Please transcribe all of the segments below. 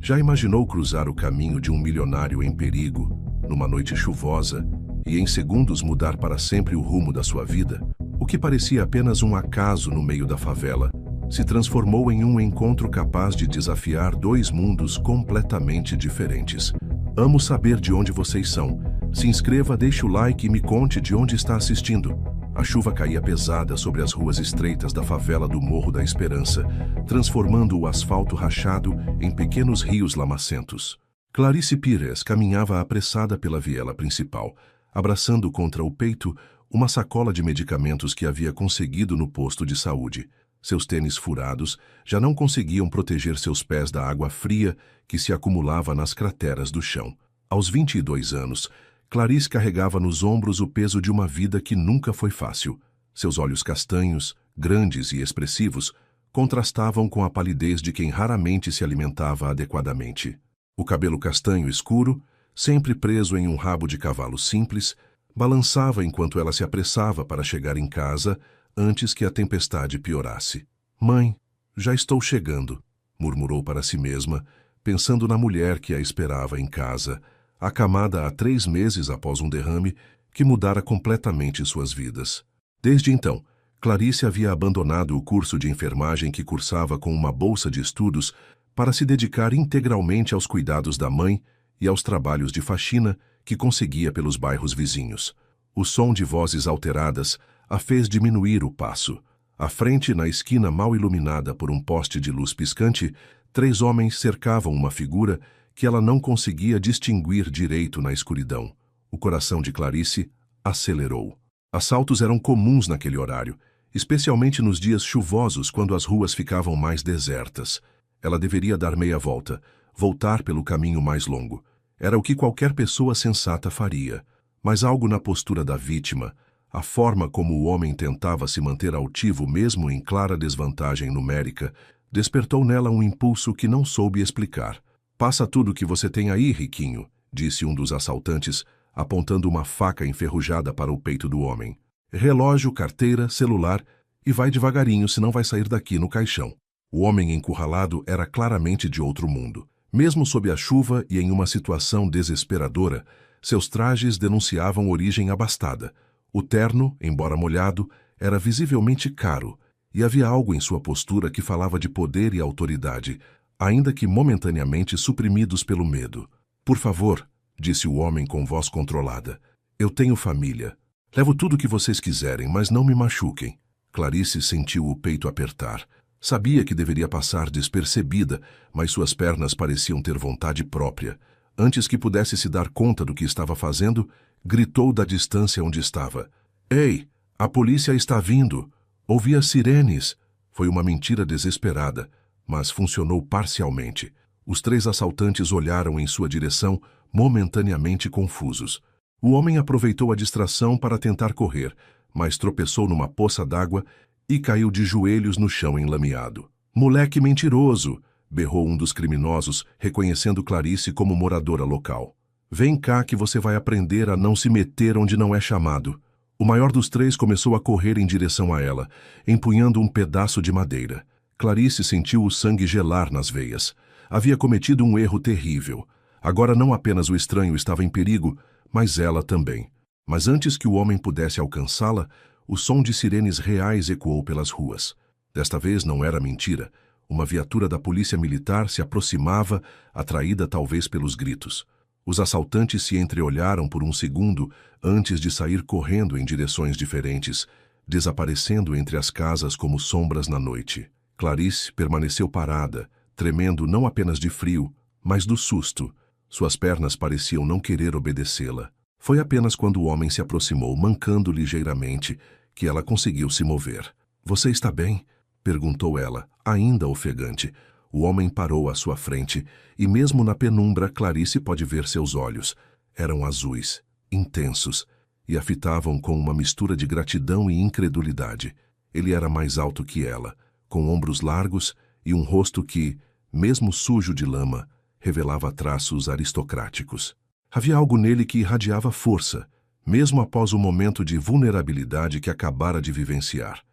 Já imaginou cruzar o caminho de um milionário em perigo, numa noite chuvosa, e em segundos mudar para sempre o rumo da sua vida? O que parecia apenas um acaso no meio da favela se transformou em um encontro capaz de desafiar dois mundos completamente diferentes. Amo saber de onde vocês são. Se inscreva, deixe o like e me conte de onde está assistindo. A chuva caía pesada sobre as ruas estreitas da favela do Morro da Esperança, transformando o asfalto rachado em pequenos rios lamacentos. Clarice Pires caminhava apressada pela viela principal, abraçando contra o peito uma sacola de medicamentos que havia conseguido no posto de saúde. Seus tênis furados já não conseguiam proteger seus pés da água fria que se acumulava nas crateras do chão. Aos 22 anos, Clarice carregava nos ombros o peso de uma vida que nunca foi fácil. Seus olhos castanhos, grandes e expressivos, contrastavam com a palidez de quem raramente se alimentava adequadamente. O cabelo castanho escuro, sempre preso em um rabo de cavalo simples, balançava enquanto ela se apressava para chegar em casa antes que a tempestade piorasse. "Mãe, já estou chegando", murmurou para si mesma, pensando na mulher que a esperava em casa, acamada há 3 meses após um derrame que mudara completamente suas vidas. Desde então, Clarice havia abandonado o curso de enfermagem que cursava com uma bolsa de estudos para se dedicar integralmente aos cuidados da mãe e aos trabalhos de faxina que conseguia pelos bairros vizinhos. O som de vozes alteradas a fez diminuir o passo. À frente, na esquina mal iluminada por um poste de luz piscante, 3 homens cercavam uma figura que ela não conseguia distinguir direito na escuridão. O coração de Clarice acelerou. Assaltos eram comuns naquele horário, especialmente nos dias chuvosos quando as ruas ficavam mais desertas. Ela deveria dar meia volta, voltar pelo caminho mais longo. Era o que qualquer pessoa sensata faria. Mas algo na postura da vítima, a forma como o homem tentava se manter altivo mesmo em clara desvantagem numérica, despertou nela um impulso que não soube explicar. "Passa tudo o que você tem aí, riquinho", disse um dos assaltantes, apontando uma faca enferrujada para o peito do homem. "Relógio, carteira, celular e vai devagarinho, senão vai sair daqui no caixão." O homem encurralado era claramente de outro mundo. Mesmo sob a chuva e em uma situação desesperadora, seus trajes denunciavam origem abastada. O terno, embora molhado, era visivelmente caro, e havia algo em sua postura que falava de poder e autoridade, ainda que momentaneamente suprimidos pelo medo. "Por favor", disse o homem com voz controlada, "eu tenho família. Levo tudo o que vocês quiserem, mas não me machuquem." Clarice sentiu o peito apertar. Sabia que deveria passar despercebida, mas suas pernas pareciam ter vontade própria. Antes que pudesse se dar conta do que estava fazendo, gritou da distância onde estava: "Ei, a polícia está vindo! Ouvi as sirenes!" Foi uma mentira desesperada, mas funcionou parcialmente. Os 3 assaltantes olharam em sua direção, momentaneamente confusos. O homem aproveitou a distração para tentar correr, mas tropeçou numa poça d'água e caiu de joelhos no chão enlameado. "Moleque mentiroso!" berrou um dos criminosos, reconhecendo Clarice como moradora local. "Vem cá que você vai aprender a não se meter onde não é chamado." O maior dos 3 começou a correr em direção a ela, empunhando um pedaço de madeira. Clarice sentiu o sangue gelar nas veias. Havia cometido um erro terrível. Agora não apenas o estranho estava em perigo, mas ela também. Mas antes que o homem pudesse alcançá-la, o som de sirenes reais ecoou pelas ruas. Desta vez não era mentira. Uma viatura da polícia militar se aproximava, atraída talvez pelos gritos. Os assaltantes se entreolharam por um segundo antes de sair correndo em direções diferentes, desaparecendo entre as casas como sombras na noite. Clarice permaneceu parada, tremendo não apenas de frio, mas do susto. Suas pernas pareciam não querer obedecê-la. Foi apenas quando o homem se aproximou, mancando ligeiramente, que ela conseguiu se mover. "Você está bem?" perguntou ela, ainda ofegante. O homem parou à sua frente, e mesmo na penumbra Clarice pode ver seus olhos. Eram azuis, intensos, e a fitavam com uma mistura de gratidão e incredulidade. Ele era mais alto que ela, com ombros largos e um rosto que, mesmo sujo de lama, revelava traços aristocráticos. Havia algo nele que irradiava força, mesmo após o momento de vulnerabilidade que acabara de vivenciar.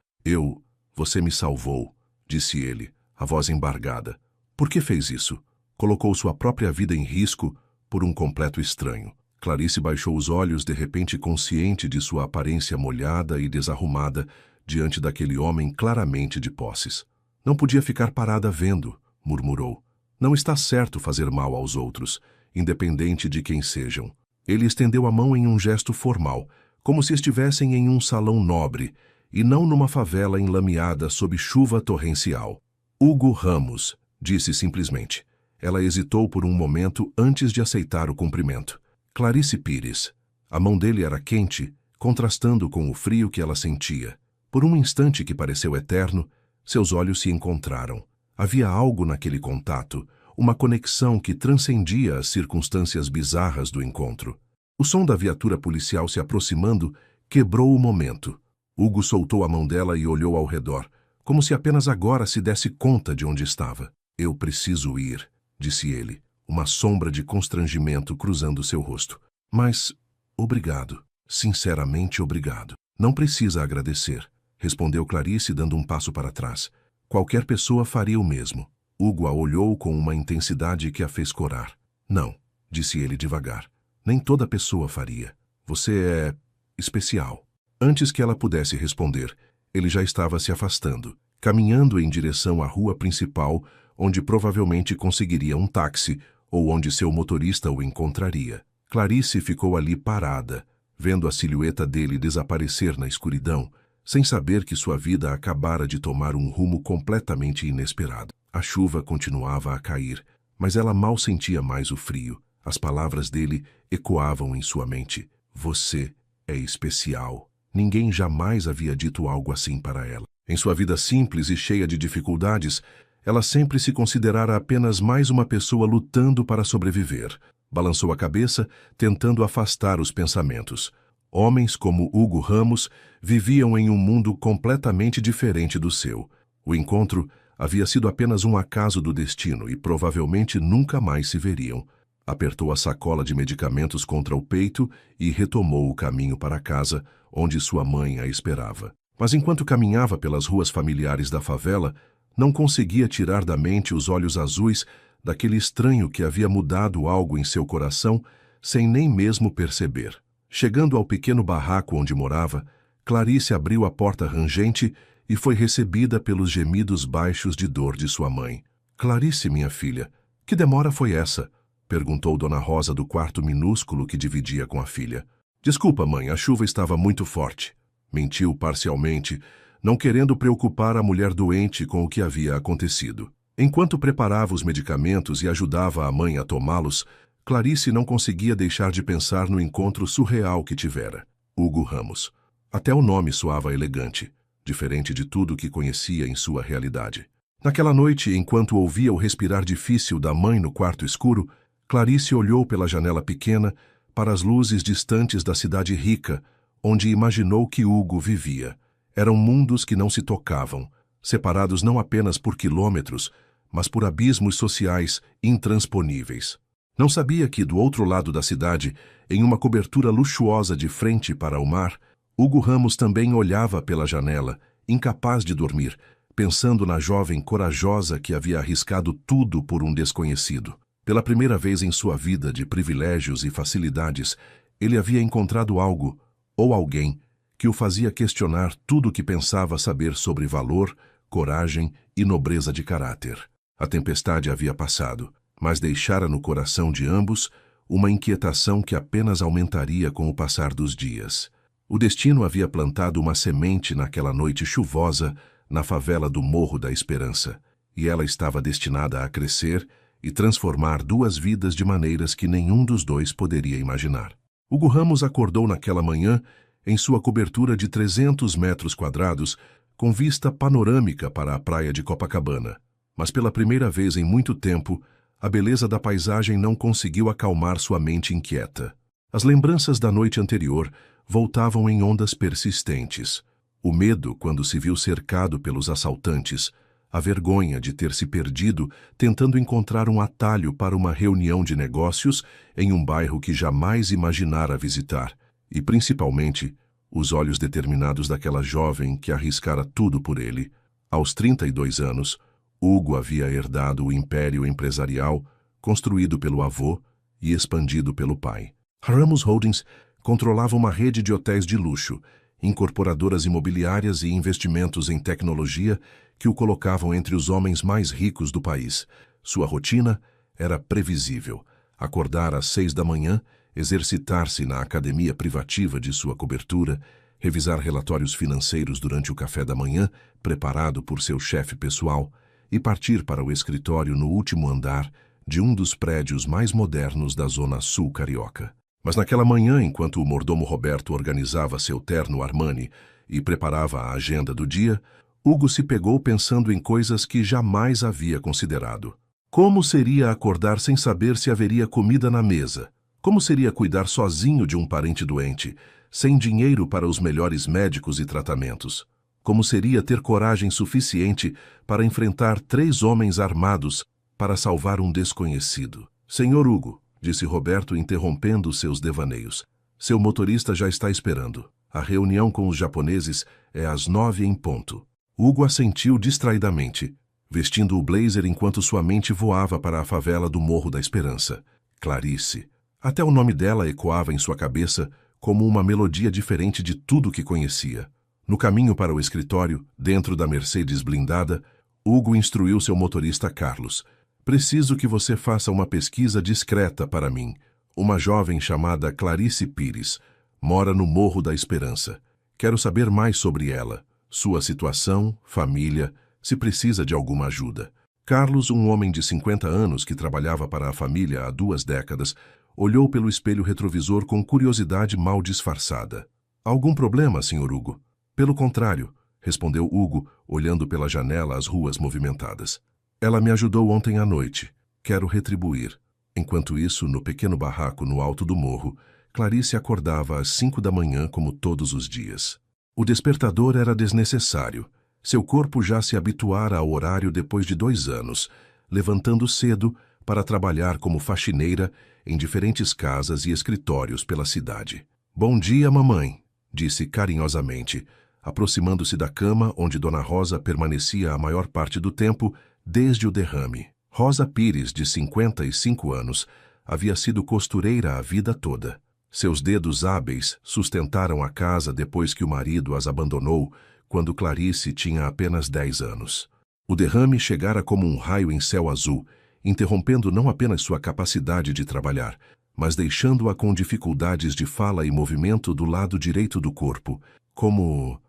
Você me salvou", disse ele, a voz embargada. "Por que fez isso? Colocou sua própria vida em risco por um completo estranho. Clarice baixou os olhos, de repente consciente de sua aparência molhada e desarrumada diante daquele homem claramente de posses. Não podia ficar parada vendo, murmurou. Não está certo fazer mal aos outros, independente de quem sejam. Ele estendeu a mão em um gesto formal, como se estivessem em um salão nobre, e não numa favela enlameada sob chuva torrencial. Hugo Ramos, disse simplesmente. Ela hesitou por um momento antes de aceitar o cumprimento. Clarice Pires. A mão dele era quente, contrastando com o frio que ela sentia. Por um instante que pareceu eterno, seus olhos se encontraram. Havia algo naquele contato, uma conexão que transcendia as circunstâncias bizarras do encontro. O som da viatura policial se aproximando quebrou o momento. Hugo soltou a mão dela e olhou ao redor, como se apenas agora se desse conta de onde estava. Eu preciso ir, disse ele, uma sombra de constrangimento cruzando seu rosto. Mas, obrigado, sinceramente obrigado. Não precisa agradecer, respondeu Clarice dando um passo para trás. Qualquer pessoa faria o mesmo. Hugo a olhou com uma intensidade que a fez corar. Não, disse ele devagar. Nem toda pessoa faria. Você é especial. Antes que ela pudesse responder, ele já estava se afastando, caminhando em direção à rua principal, onde provavelmente conseguiria um táxi ou onde seu motorista o encontraria. Clarice ficou ali parada, vendo a silhueta dele desaparecer na escuridão, sem saber que sua vida acabara de tomar um rumo completamente inesperado. A chuva continuava a cair, mas ela mal sentia mais o frio. As palavras dele ecoavam em sua mente. Você é especial. Ninguém jamais havia dito algo assim para ela. Em sua vida simples e cheia de dificuldades, ela sempre se considerara apenas mais uma pessoa lutando para sobreviver. Balançou a cabeça, tentando afastar os pensamentos. Homens como Hugo Ramos viviam em um mundo completamente diferente do seu. O encontro havia sido apenas um acaso do destino e provavelmente nunca mais se veriam. Apertou a sacola de medicamentos contra o peito e retomou o caminho para casa, onde sua mãe a esperava. Mas enquanto caminhava pelas ruas familiares da favela, não conseguia tirar da mente os olhos azuis daquele estranho que havia mudado algo em seu coração sem nem mesmo perceber. Chegando ao pequeno barraco onde morava, Clarice abriu a porta rangente e foi recebida pelos gemidos baixos de dor de sua mãe. Clarice, minha filha, que demora foi essa? Perguntou Dona Rosa do quarto minúsculo que dividia com a filha. Desculpa, mãe, a chuva estava muito forte. Mentiu parcialmente, não querendo preocupar a mulher doente com o que havia acontecido. Enquanto preparava os medicamentos e ajudava a mãe a tomá-los, Clarice não conseguia deixar de pensar no encontro surreal que tivera. Hugo Ramos. Até o nome soava elegante, diferente de tudo que conhecia em sua realidade. Naquela noite, enquanto ouvia o respirar difícil da mãe no quarto escuro, Clarice olhou pela janela pequena para as luzes distantes da cidade rica, onde imaginou que Hugo vivia. Eram mundos que não se tocavam, separados não apenas por quilômetros, mas por abismos sociais intransponíveis. Não sabia que, do outro lado da cidade, em uma cobertura luxuosa de frente para o mar, Hugo Ramos também olhava pela janela, incapaz de dormir, pensando na jovem corajosa que havia arriscado tudo por um desconhecido. Pela primeira vez em sua vida de privilégios e facilidades, ele havia encontrado algo, ou alguém, que o fazia questionar tudo o que pensava saber sobre valor, coragem e nobreza de caráter. A tempestade havia passado, mas deixara no coração de ambos uma inquietação que apenas aumentaria com o passar dos dias. O destino havia plantado uma semente naquela noite chuvosa na favela do Morro da Esperança, e ela estava destinada a crescer e transformar duas vidas de maneiras que nenhum dos dois poderia imaginar. Hugo Ramos acordou naquela manhã em sua cobertura de 300 metros quadrados, com vista panorâmica para a praia de Copacabana. Mas pela primeira vez em muito tempo, a beleza da paisagem não conseguiu acalmar sua mente inquieta. As lembranças da noite anterior voltavam em ondas persistentes. O medo quando se viu cercado pelos assaltantes, a vergonha de ter se perdido tentando encontrar um atalho para uma reunião de negócios em um bairro que jamais imaginara visitar, e principalmente os olhos determinados daquela jovem que arriscara tudo por ele. Aos 32 anos, Hugo havia herdado o império empresarial construído pelo avô e expandido pelo pai. Ramos Holdings controlava uma rede de hotéis de luxo, incorporadoras imobiliárias e investimentos em tecnologia que o colocavam entre os homens mais ricos do país. Sua rotina era previsível: acordar às 6 da manhã, exercitar-se na academia privativa de sua cobertura, revisar relatórios financeiros durante o café da manhã, preparado por seu chefe pessoal, e partir para o escritório no último andar de um dos prédios mais modernos da zona sul carioca. Mas naquela manhã, enquanto o mordomo Roberto organizava seu terno Armani e preparava a agenda do dia, Hugo se pegou pensando em coisas que jamais havia considerado. Como seria acordar sem saber se haveria comida na mesa? Como seria cuidar sozinho de um parente doente, sem dinheiro para os melhores médicos e tratamentos? Como seria ter coragem suficiente para enfrentar 3 homens armados para salvar um desconhecido? Senhor Hugo, disse Roberto, interrompendo seus devaneios. Seu motorista já está esperando. A reunião com os japoneses é às 9 em ponto. Hugo assentiu distraidamente, vestindo o blazer enquanto sua mente voava para a favela do Morro da Esperança. Clarice. Até o nome dela ecoava em sua cabeça como uma melodia diferente de tudo que conhecia. No caminho para o escritório, dentro da Mercedes blindada, Hugo instruiu seu motorista Carlos. Preciso que você faça uma pesquisa discreta para mim. Uma jovem chamada Clarice Pires mora no Morro da Esperança. Quero saber mais sobre ela, sua situação, família, se precisa de alguma ajuda. Carlos, um homem de 50 anos que trabalhava para a família há 2 décadas, olhou pelo espelho retrovisor com curiosidade mal disfarçada. Algum problema, Sr. Hugo? Pelo contrário, respondeu Hugo, olhando pela janela as ruas movimentadas. Ela me ajudou ontem à noite. Quero retribuir. Enquanto isso, no pequeno barraco no alto do morro, Clarice acordava às 5 da manhã como todos os dias. O despertador era desnecessário. Seu corpo já se habituara ao horário depois de 2 anos, levantando cedo para trabalhar como faxineira em diferentes casas e escritórios pela cidade. Bom dia, mamãe, disse carinhosamente, aproximando-se da cama onde Dona Rosa permanecia a maior parte do tempo desde o derrame. Rosa Pires, de 55 anos, havia sido costureira a vida toda. Seus dedos hábeis sustentaram a casa depois que o marido as abandonou, quando Clarice tinha apenas 10 anos. O derrame chegara como um raio em céu azul, interrompendo não apenas sua capacidade de trabalhar, mas deixando-a com dificuldades de fala e movimento do lado direito do corpo. Como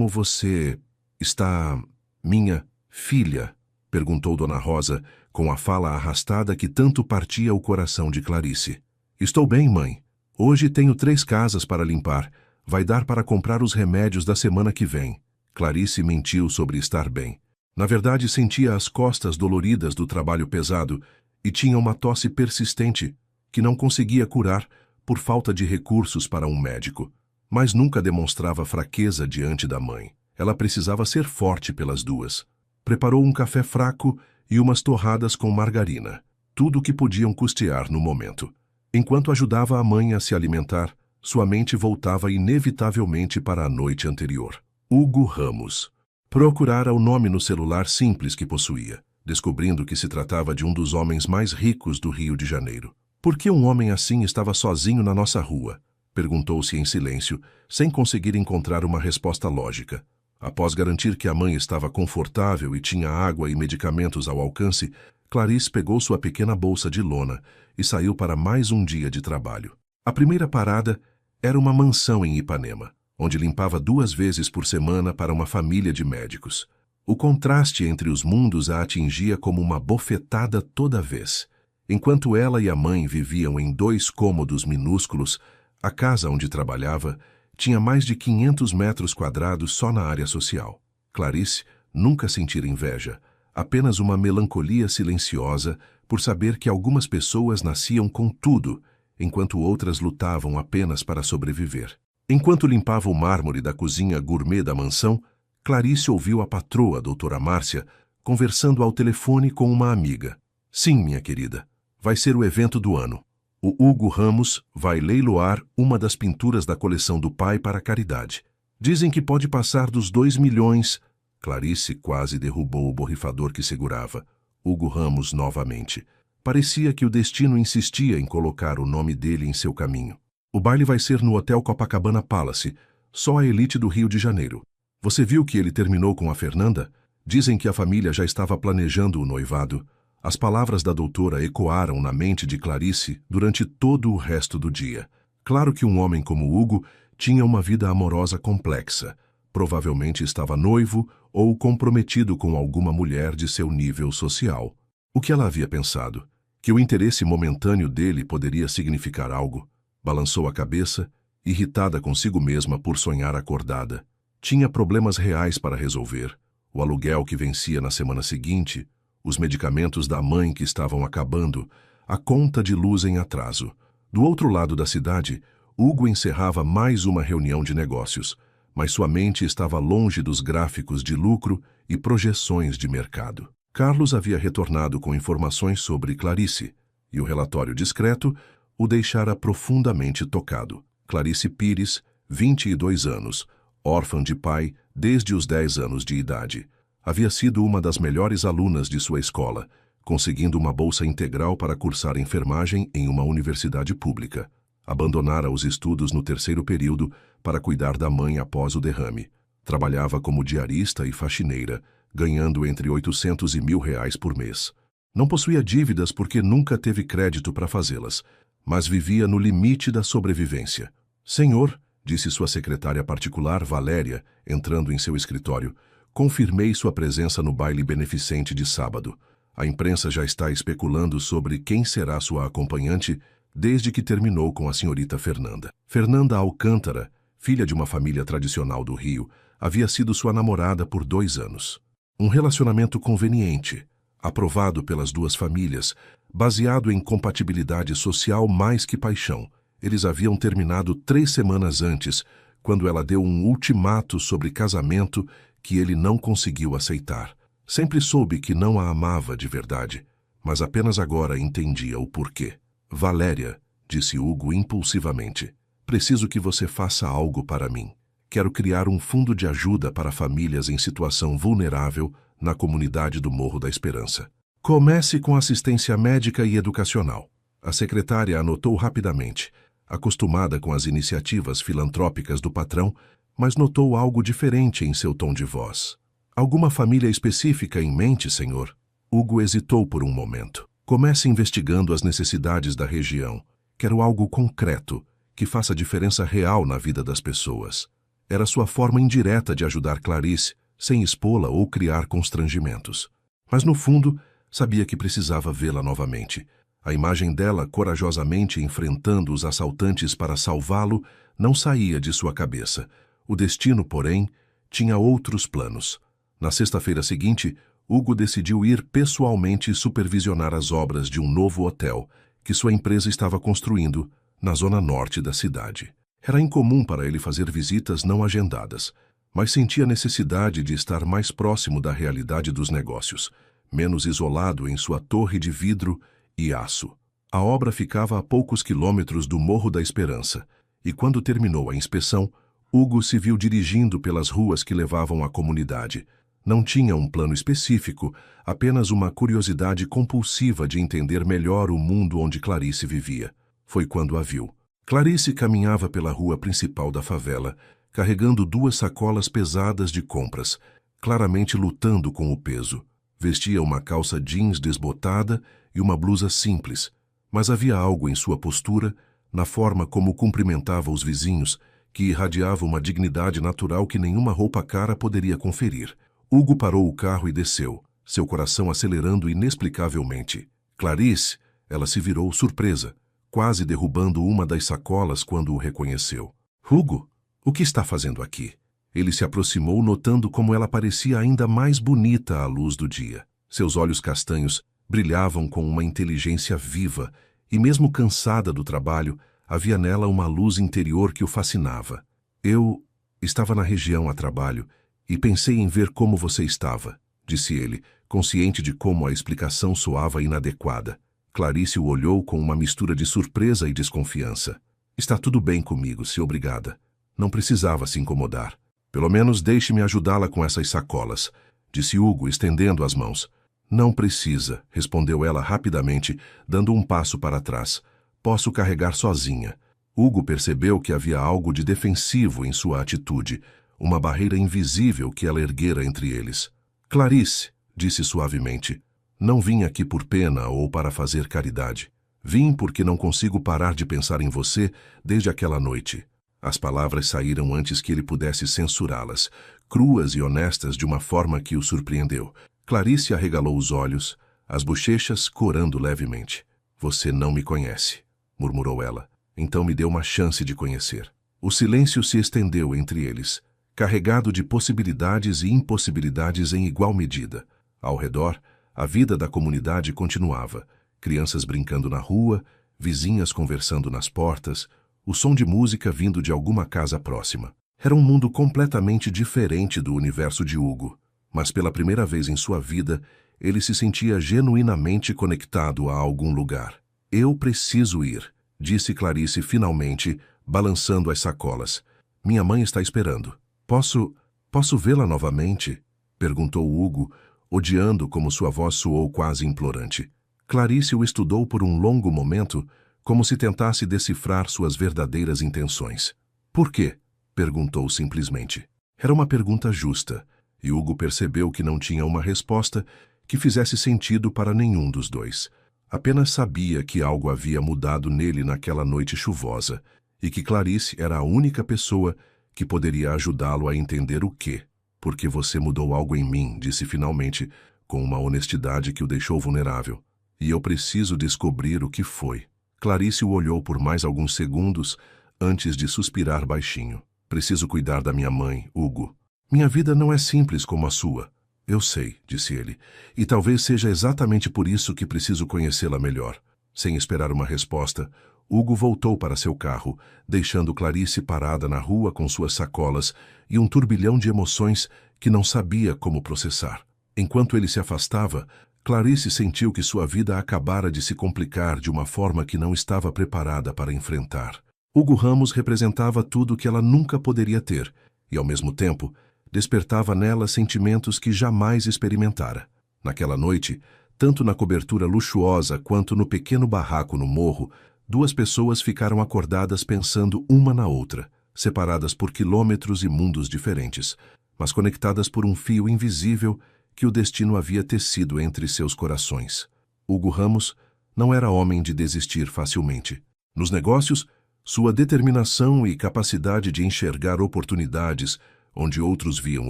você está, minha filha? Perguntou Dona Rosa, com a fala arrastada que tanto partia o coração de Clarice. Estou bem, mãe. Hoje tenho 3 casas para limpar. Vai dar para comprar os remédios da semana que vem. Clarice mentiu sobre estar bem. Na verdade, sentia as costas doloridas do trabalho pesado e tinha uma tosse persistente que não conseguia curar por falta de recursos para um médico. Mas nunca demonstrava fraqueza diante da mãe. Ela precisava ser forte pelas 2. Preparou um café fraco e umas torradas com margarina, tudo o que podiam custear no momento. Enquanto ajudava a mãe a se alimentar, sua mente voltava inevitavelmente para a noite anterior. Hugo Ramos. Procurara o nome no celular simples que possuía, descobrindo que se tratava de um dos homens mais ricos do Rio de Janeiro. Por que um homem assim estava sozinho na nossa rua? Perguntou-se em silêncio, sem conseguir encontrar uma resposta lógica. Após garantir que a mãe estava confortável e tinha água e medicamentos ao alcance, Clarice pegou sua pequena bolsa de lona e saiu para mais um dia de trabalho. A primeira parada era uma mansão em Ipanema, onde limpava 2 vezes por semana para uma família de médicos. O contraste entre os mundos a atingia como uma bofetada toda vez. Enquanto ela e a mãe viviam em 2 cômodos minúsculos, a casa onde trabalhava tinha mais de 500 metros quadrados só na área social. Clarice nunca sentira inveja, apenas uma melancolia silenciosa por saber que algumas pessoas nasciam com tudo, enquanto outras lutavam apenas para sobreviver. Enquanto limpava o mármore da cozinha gourmet da mansão, Clarice ouviu a patroa, doutora Márcia, conversando ao telefone com uma amiga. Sim, minha querida, vai ser o evento do ano. O Hugo Ramos vai leiloar uma das pinturas da coleção do pai para a caridade. Dizem que pode passar dos 2 milhões. Clarice quase derrubou o borrifador que segurava. Hugo Ramos novamente. Parecia que o destino insistia em colocar o nome dele em seu caminho. O baile vai ser no Hotel Copacabana Palace, só a elite do Rio de Janeiro. Você viu que ele terminou com a Fernanda? Dizem que a família já estava planejando o noivado. As palavras da doutora ecoaram na mente de Clarice durante todo o resto do dia. Claro que um homem como Hugo tinha uma vida amorosa complexa. Provavelmente estava noivo ou comprometido com alguma mulher de seu nível social. O que ela havia pensado? Que o interesse momentâneo dele poderia significar algo? Balançou a cabeça, irritada consigo mesma por sonhar acordada. Tinha problemas reais para resolver. O aluguel que vencia na semana seguinte, os medicamentos da mãe que estavam acabando, a conta de luz em atraso. Do outro lado da cidade, Hugo encerrava mais uma reunião de negócios, mas sua mente estava longe dos gráficos de lucro e projeções de mercado. Carlos havia retornado com informações sobre Clarice, e o relatório discreto o deixara profundamente tocado. Clarice Pires, 22 anos, órfã de pai desde os 10 anos de idade. Havia sido uma das melhores alunas de sua escola, conseguindo uma bolsa integral para cursar enfermagem em uma universidade pública. Abandonara os estudos no terceiro período para cuidar da mãe após o derrame. Trabalhava como diarista e faxineira, ganhando entre 800 e R$ 1.000 por mês. Não possuía dívidas porque nunca teve crédito para fazê-las, mas vivia no limite da sobrevivência. Senhor, disse sua secretária particular, Valéria, entrando em seu escritório, confirmei sua presença no baile beneficente de sábado. A imprensa já está especulando sobre quem será sua acompanhante desde que terminou com a senhorita Fernanda. Fernanda Alcântara, filha de uma família tradicional do Rio, havia sido sua namorada por 2 anos. Um relacionamento conveniente, aprovado pelas duas famílias, baseado em compatibilidade social mais que paixão. Eles haviam terminado 3 semanas antes, quando ela deu um ultimato sobre casamento que ele não conseguiu aceitar. Sempre soube que não a amava de verdade, mas apenas agora entendia o porquê. Valéria, disse Hugo impulsivamente, preciso que você faça algo para mim. Quero criar um fundo de ajuda para famílias em situação vulnerável na comunidade do Morro da Esperança. Comece com assistência médica e educacional. A secretária anotou rapidamente, acostumada com as iniciativas filantrópicas do patrão, mas notou algo diferente em seu tom de voz. Alguma família específica em mente, senhor? Hugo hesitou por um momento. Comece investigando as necessidades da região. Quero algo concreto, que faça diferença real na vida das pessoas. Era sua forma indireta de ajudar Clarice, sem expô-la ou criar constrangimentos. Mas no fundo, sabia que precisava vê-la novamente. A imagem dela corajosamente enfrentando os assaltantes para salvá-lo não saía de sua cabeça. O destino, porém, tinha outros planos. Na sexta-feira seguinte, Hugo decidiu ir pessoalmente supervisionar as obras de um novo hotel que sua empresa estava construindo na zona norte da cidade. Era incomum para ele fazer visitas não agendadas, mas sentia necessidade de estar mais próximo da realidade dos negócios, menos isolado em sua torre de vidro e aço. A obra ficava a poucos quilômetros do Morro da Esperança, e quando terminou a inspeção, Hugo se viu dirigindo pelas ruas que levavam à comunidade. Não tinha um plano específico, apenas uma curiosidade compulsiva de entender melhor o mundo onde Clarice vivia. Foi quando a viu. Clarice caminhava pela rua principal da favela, carregando 2 sacolas pesadas de compras, claramente lutando com o peso. Vestia uma calça jeans desbotada e uma blusa simples, mas havia algo em sua postura, na forma como cumprimentava os vizinhos, que irradiava uma dignidade natural que nenhuma roupa cara poderia conferir. Hugo parou o carro e desceu, seu coração acelerando inexplicavelmente. Clarice, ela se virou surpresa, quase derrubando uma das sacolas quando o reconheceu. Hugo, o que está fazendo aqui? Ele se aproximou, notando como ela parecia ainda mais bonita à luz do dia. Seus olhos castanhos brilhavam com uma inteligência viva, e mesmo cansada do trabalho, havia nela uma luz interior que o fascinava. Eu estava na região a trabalho e pensei em ver como você estava, disse ele, consciente de como a explicação soava inadequada. Clarice o olhou com uma mistura de surpresa e desconfiança. Está tudo bem comigo, se obrigada. Não precisava se incomodar. Pelo menos deixe-me ajudá-la com essas sacolas, disse Hugo, estendendo as mãos. Não precisa, respondeu ela rapidamente, dando um passo para trás. Posso carregar sozinha. Hugo percebeu que havia algo de defensivo em sua atitude, uma barreira invisível que ela erguera entre eles. Clarice, disse suavemente, não vim aqui por pena ou para fazer caridade. Vim porque não consigo parar de pensar em você desde aquela noite. As palavras saíram antes que ele pudesse censurá-las, cruas e honestas de uma forma que o surpreendeu. Clarice arregalou os olhos, as bochechas corando levemente. Você não me conhece, murmurou ela. Então me dê uma chance de conhecer. O silêncio se estendeu entre eles, carregado de possibilidades e impossibilidades em igual medida. Ao redor, a vida da comunidade continuava. Crianças brincando na rua, vizinhas conversando nas portas, o som de música vindo de alguma casa próxima. Era um mundo completamente diferente do universo de Hugo, mas pela primeira vez em sua vida, ele se sentia genuinamente conectado a algum lugar. Eu preciso ir, disse Clarice finalmente, balançando as sacolas. Minha mãe está esperando. Posso vê-la novamente? Perguntou Hugo, odiando como sua voz soou quase implorante. Clarice o estudou por um longo momento, como se tentasse decifrar suas verdadeiras intenções. Por quê? Perguntou simplesmente. Era uma pergunta justa, e Hugo percebeu que não tinha uma resposta que fizesse sentido para nenhum dos dois. Apenas sabia que algo havia mudado nele naquela noite chuvosa, e que Clarice era a única pessoa que poderia ajudá-lo a entender o quê. Porque você mudou algo em mim, disse finalmente, com uma honestidade que o deixou vulnerável. E eu preciso descobrir o que foi. Clarice o olhou por mais alguns segundos antes de suspirar baixinho. Preciso cuidar da minha mãe, Hugo. Minha vida não é simples como a sua. Eu sei, disse ele, e talvez seja exatamente por isso que preciso conhecê-la melhor. Sem esperar uma resposta, Hugo voltou para seu carro, deixando Clarice parada na rua com suas sacolas e um turbilhão de emoções que não sabia como processar. Enquanto ele se afastava, Clarice sentiu que sua vida acabara de se complicar de uma forma que não estava preparada para enfrentar. Hugo Ramos representava tudo o que ela nunca poderia ter, e, ao mesmo tempo, despertava nela sentimentos que jamais experimentara. Naquela noite, tanto na cobertura luxuosa quanto no pequeno barraco no morro, duas pessoas ficaram acordadas pensando uma na outra, separadas por quilômetros e mundos diferentes, mas conectadas por um fio invisível que o destino havia tecido entre seus corações. Hugo Ramos não era homem de desistir facilmente. Nos negócios, sua determinação e capacidade de enxergar oportunidades onde outros viam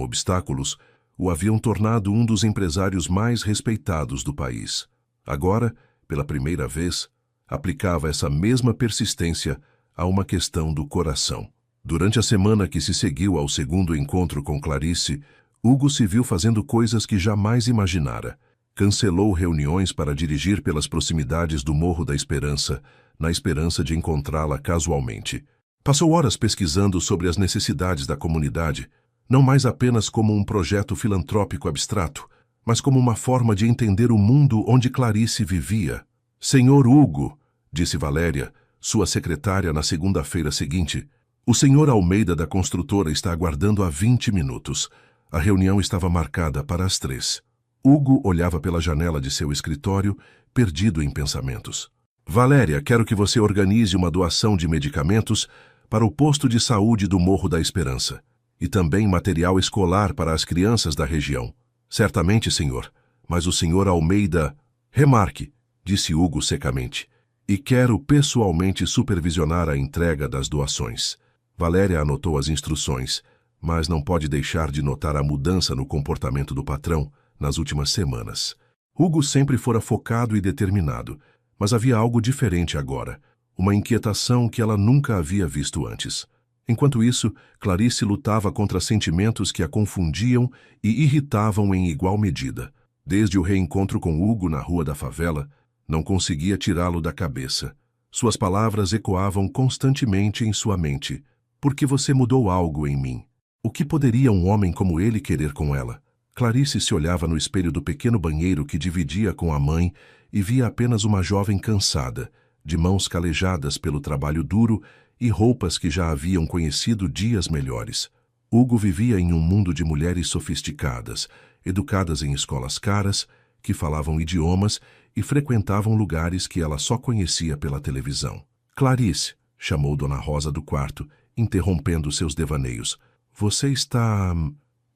obstáculos o haviam tornado um dos empresários mais respeitados do país. Agora, pela primeira vez, aplicava essa mesma persistência a uma questão do coração. Durante a semana que se seguiu ao segundo encontro com Clarice, Hugo se viu fazendo coisas que jamais imaginara. Cancelou reuniões para dirigir pelas proximidades do Morro da Esperança, na esperança de encontrá-la casualmente. Passou horas pesquisando sobre as necessidades da comunidade, não mais apenas como um projeto filantrópico abstrato, mas como uma forma de entender o mundo onde Clarice vivia. Senhor Hugo, disse Valéria, sua secretária na segunda-feira seguinte, o senhor Almeida da construtora está aguardando há 20 minutos. A reunião estava marcada para as 3. Hugo olhava pela janela de seu escritório, perdido em pensamentos. Valéria, quero que você organize uma doação de medicamentos para o posto de saúde do Morro da Esperança e também material escolar para as crianças da região. Certamente, senhor, mas o senhor Almeida... Remarque, disse Hugo secamente, e quero pessoalmente supervisionar a entrega das doações. Valéria anotou as instruções, mas não pode deixar de notar a mudança no comportamento do patrão nas últimas semanas. Hugo sempre fora focado e determinado, mas havia algo diferente agora, uma inquietação que ela nunca havia visto antes. Enquanto isso, Clarice lutava contra sentimentos que a confundiam e irritavam em igual medida. Desde o reencontro com Hugo na rua da favela, não conseguia tirá-lo da cabeça. Suas palavras ecoavam constantemente em sua mente. Por que você mudou algo em mim? O que poderia um homem como ele querer com ela? Clarice se olhava no espelho do pequeno banheiro que dividia com a mãe e via apenas uma jovem cansada, de mãos calejadas pelo trabalho duro e roupas que já haviam conhecido dias melhores. Hugo vivia em um mundo de mulheres sofisticadas, educadas em escolas caras, que falavam idiomas e frequentavam lugares que ela só conhecia pela televisão. Clarice, chamou Dona Rosa do quarto, interrompendo seus devaneios. Você está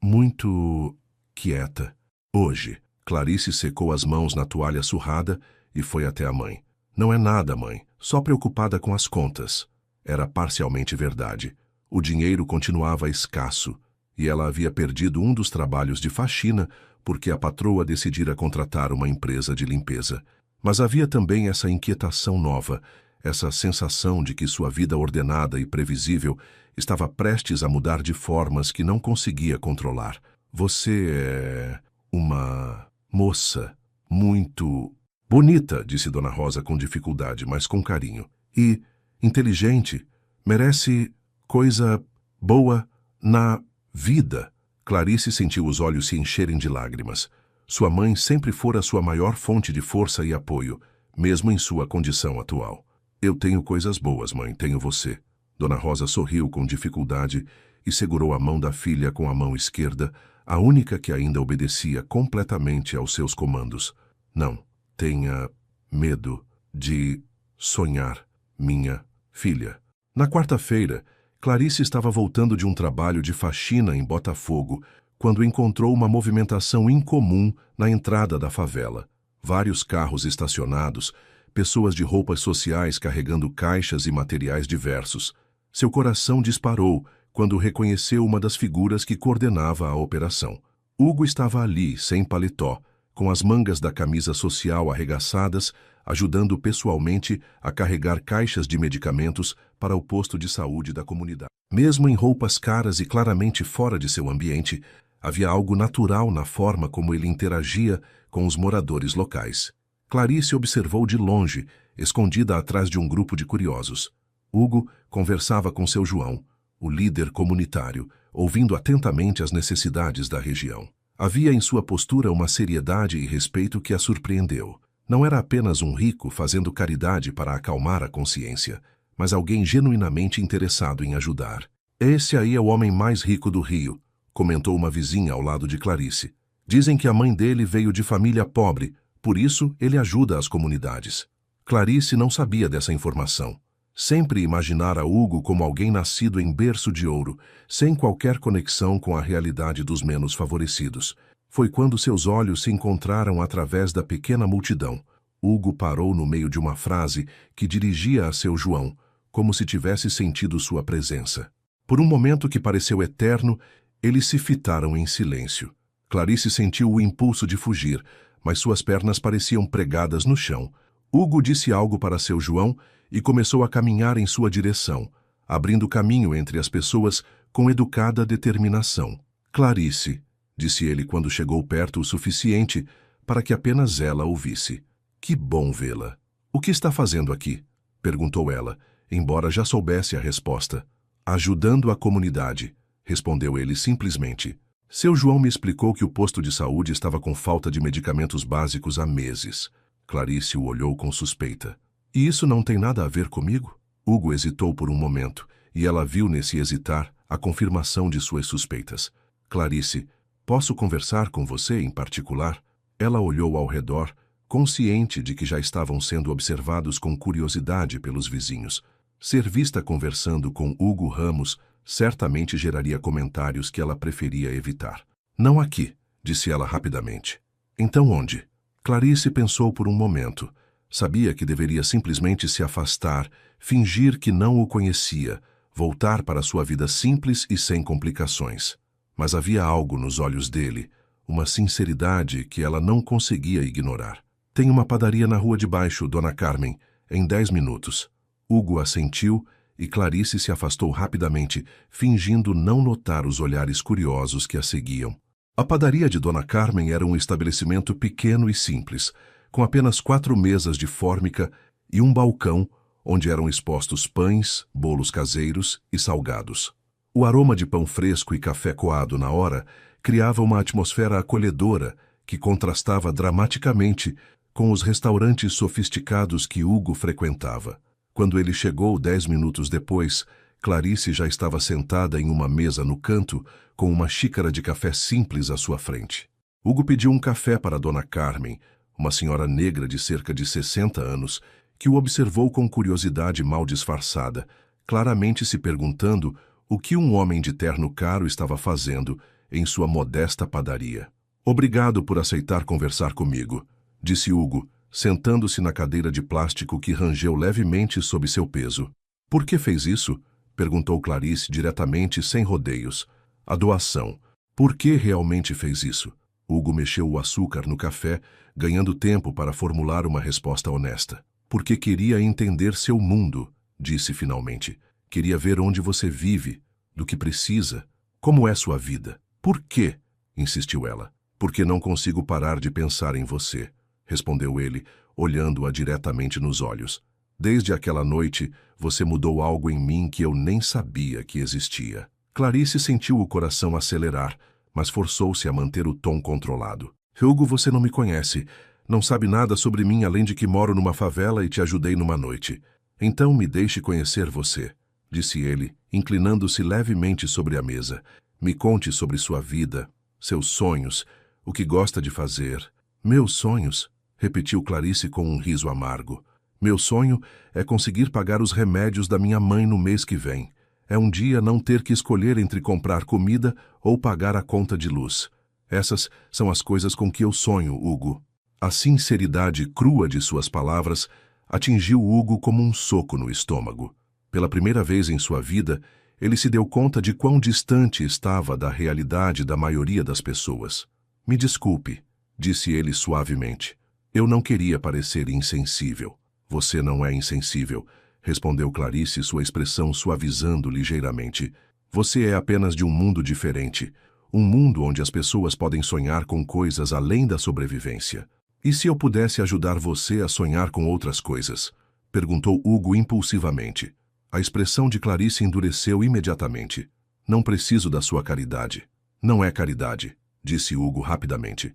muito quieta. Hoje, Clarice secou as mãos na toalha surrada e foi até a mãe. Não é nada, mãe, só preocupada com as contas. Era parcialmente verdade. O dinheiro continuava escasso e ela havia perdido um dos trabalhos de faxina porque a patroa decidira contratar uma empresa de limpeza. Mas havia também essa inquietação nova, essa sensação de que sua vida ordenada e previsível estava prestes a mudar de formas que não conseguia controlar. Você é uma moça muito bonita, disse Dona Rosa com dificuldade, mas com carinho. E inteligente, merece coisa boa na vida. Clarice sentiu os olhos se encherem de lágrimas. Sua mãe sempre fora sua maior fonte de força e apoio, mesmo em sua condição atual. Eu tenho coisas boas, mãe, tenho você. Dona Rosa sorriu com dificuldade e segurou a mão da filha com a mão esquerda, a única que ainda obedecia completamente aos seus comandos. Não tenha medo de sonhar, minha filha. Na quarta-feira, Clarice estava voltando de um trabalho de faxina em Botafogo, quando encontrou uma movimentação incomum na entrada da favela. Vários carros estacionados, pessoas de roupas sociais carregando caixas e materiais diversos. Seu coração disparou quando reconheceu uma das figuras que coordenava a operação. Hugo estava ali, sem paletó, com as mangas da camisa social arregaçadas, ajudando pessoalmente a carregar caixas de medicamentos para o posto de saúde da comunidade. Mesmo em roupas caras e claramente fora de seu ambiente, havia algo natural na forma como ele interagia com os moradores locais. Clarice observou de longe, escondida atrás de um grupo de curiosos. Hugo conversava com seu João, o líder comunitário, ouvindo atentamente as necessidades da região. Havia em sua postura uma seriedade e respeito que a surpreendeu. Não era apenas um rico fazendo caridade para acalmar a consciência, mas alguém genuinamente interessado em ajudar. Esse aí é o homem mais rico do Rio, comentou uma vizinha ao lado de Clarice. Dizem que a mãe dele veio de família pobre, por isso ele ajuda as comunidades. Clarice não sabia dessa informação. Sempre imaginara Hugo como alguém nascido em berço de ouro, sem qualquer conexão com a realidade dos menos favorecidos. Foi quando seus olhos se encontraram através da pequena multidão. Hugo parou no meio de uma frase que dirigia a seu João, como se tivesse sentido sua presença. Por um momento que pareceu eterno, eles se fitaram em silêncio. Clarice sentiu o impulso de fugir, mas suas pernas pareciam pregadas no chão. Hugo disse algo para seu João e começou a caminhar em sua direção, abrindo caminho entre as pessoas com educada determinação. Clarice, disse ele quando chegou perto o suficiente para que apenas ela ouvisse. Que bom vê-la. O que está fazendo aqui? Perguntou ela, embora já soubesse a resposta. Ajudando a comunidade, respondeu ele simplesmente. Seu João me explicou que o posto de saúde estava com falta de medicamentos básicos há meses. Clarice o olhou com suspeita. E isso não tem nada a ver comigo? Hugo hesitou por um momento, e ela viu nesse hesitar a confirmação de suas suspeitas. Clarice, posso conversar com você em particular? Ela olhou ao redor, consciente de que já estavam sendo observados com curiosidade pelos vizinhos. Ser vista conversando com Hugo Ramos certamente geraria comentários que ela preferia evitar. Não aqui, disse ela rapidamente. Então onde? Clarice pensou por um momento. Sabia que deveria simplesmente se afastar, fingir que não o conhecia, voltar para sua vida simples e sem complicações. Mas havia algo nos olhos dele, uma sinceridade que ela não conseguia ignorar. Tem uma padaria na rua de baixo, Dona Carmen, em 10 minutos. Hugo assentiu e Clarice se afastou rapidamente, fingindo não notar os olhares curiosos que a seguiam. A padaria de Dona Carmen era um estabelecimento pequeno e simples, com apenas 4 mesas de fórmica e um balcão onde eram expostos pães, bolos caseiros e salgados. O aroma de pão fresco e café coado na hora criava uma atmosfera acolhedora que contrastava dramaticamente com os restaurantes sofisticados que Hugo frequentava. Quando ele chegou 10 minutos depois, Clarice já estava sentada em uma mesa no canto, com uma xícara de café simples à sua frente. Hugo pediu um café para Dona Carmen, uma senhora negra de cerca de 60 anos, que o observou com curiosidade mal disfarçada, claramente se perguntando o que um homem de terno caro estava fazendo em sua modesta padaria. Obrigado por aceitar conversar comigo, disse Hugo, sentando-se na cadeira de plástico que rangeu levemente sob seu peso. Por que fez isso? Perguntou Clarice diretamente, sem rodeios. A doação. Por que realmente fez isso? Hugo mexeu o açúcar no café, ganhando tempo para formular uma resposta honesta. Porque queria entender seu mundo, disse finalmente. Queria ver onde você vive, do que precisa, como é sua vida. Por quê? Insistiu ela. Porque não consigo parar de pensar em você, respondeu ele, olhando-a diretamente nos olhos. Desde aquela noite, você mudou algo em mim que eu nem sabia que existia. Clarice sentiu o coração acelerar, mas forçou-se a manter o tom controlado. Hugo, você não me conhece. Não sabe nada sobre mim além de que moro numa favela e te ajudei numa noite. Então me deixe conhecer você, disse ele, inclinando-se levemente sobre a mesa. Me conte sobre sua vida, seus sonhos, o que gosta de fazer. Meus sonhos, repetiu Clarice com um riso amargo. Meu sonho é conseguir pagar os remédios da minha mãe no mês que vem. É um dia não ter que escolher entre comprar comida ou pagar a conta de luz. Essas são as coisas com que eu sonho, Hugo. A sinceridade crua de suas palavras atingiu Hugo como um soco no estômago. Pela primeira vez em sua vida, ele se deu conta de quão distante estava da realidade da maioria das pessoas. Me desculpe, disse ele suavemente. Eu não queria parecer insensível. Você não é insensível, respondeu Clarice, sua expressão suavizando ligeiramente. Você é apenas de um mundo diferente, um mundo onde as pessoas podem sonhar com coisas além da sobrevivência. E se eu pudesse ajudar você a sonhar com outras coisas? Perguntou Hugo impulsivamente. A expressão de Clarice endureceu imediatamente. Não preciso da sua caridade. Não é caridade, disse Hugo rapidamente.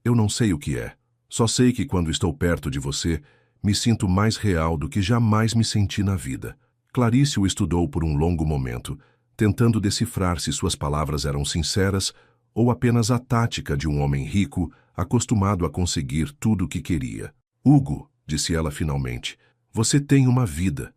Eu não sei o que é. Só sei que quando estou perto de você, me sinto mais real do que jamais me senti na vida. Clarice o estudou por um longo momento, tentando decifrar se suas palavras eram sinceras ou apenas a tática de um homem rico acostumado a conseguir tudo o que queria. Hugo, disse ela finalmente, você tem uma vida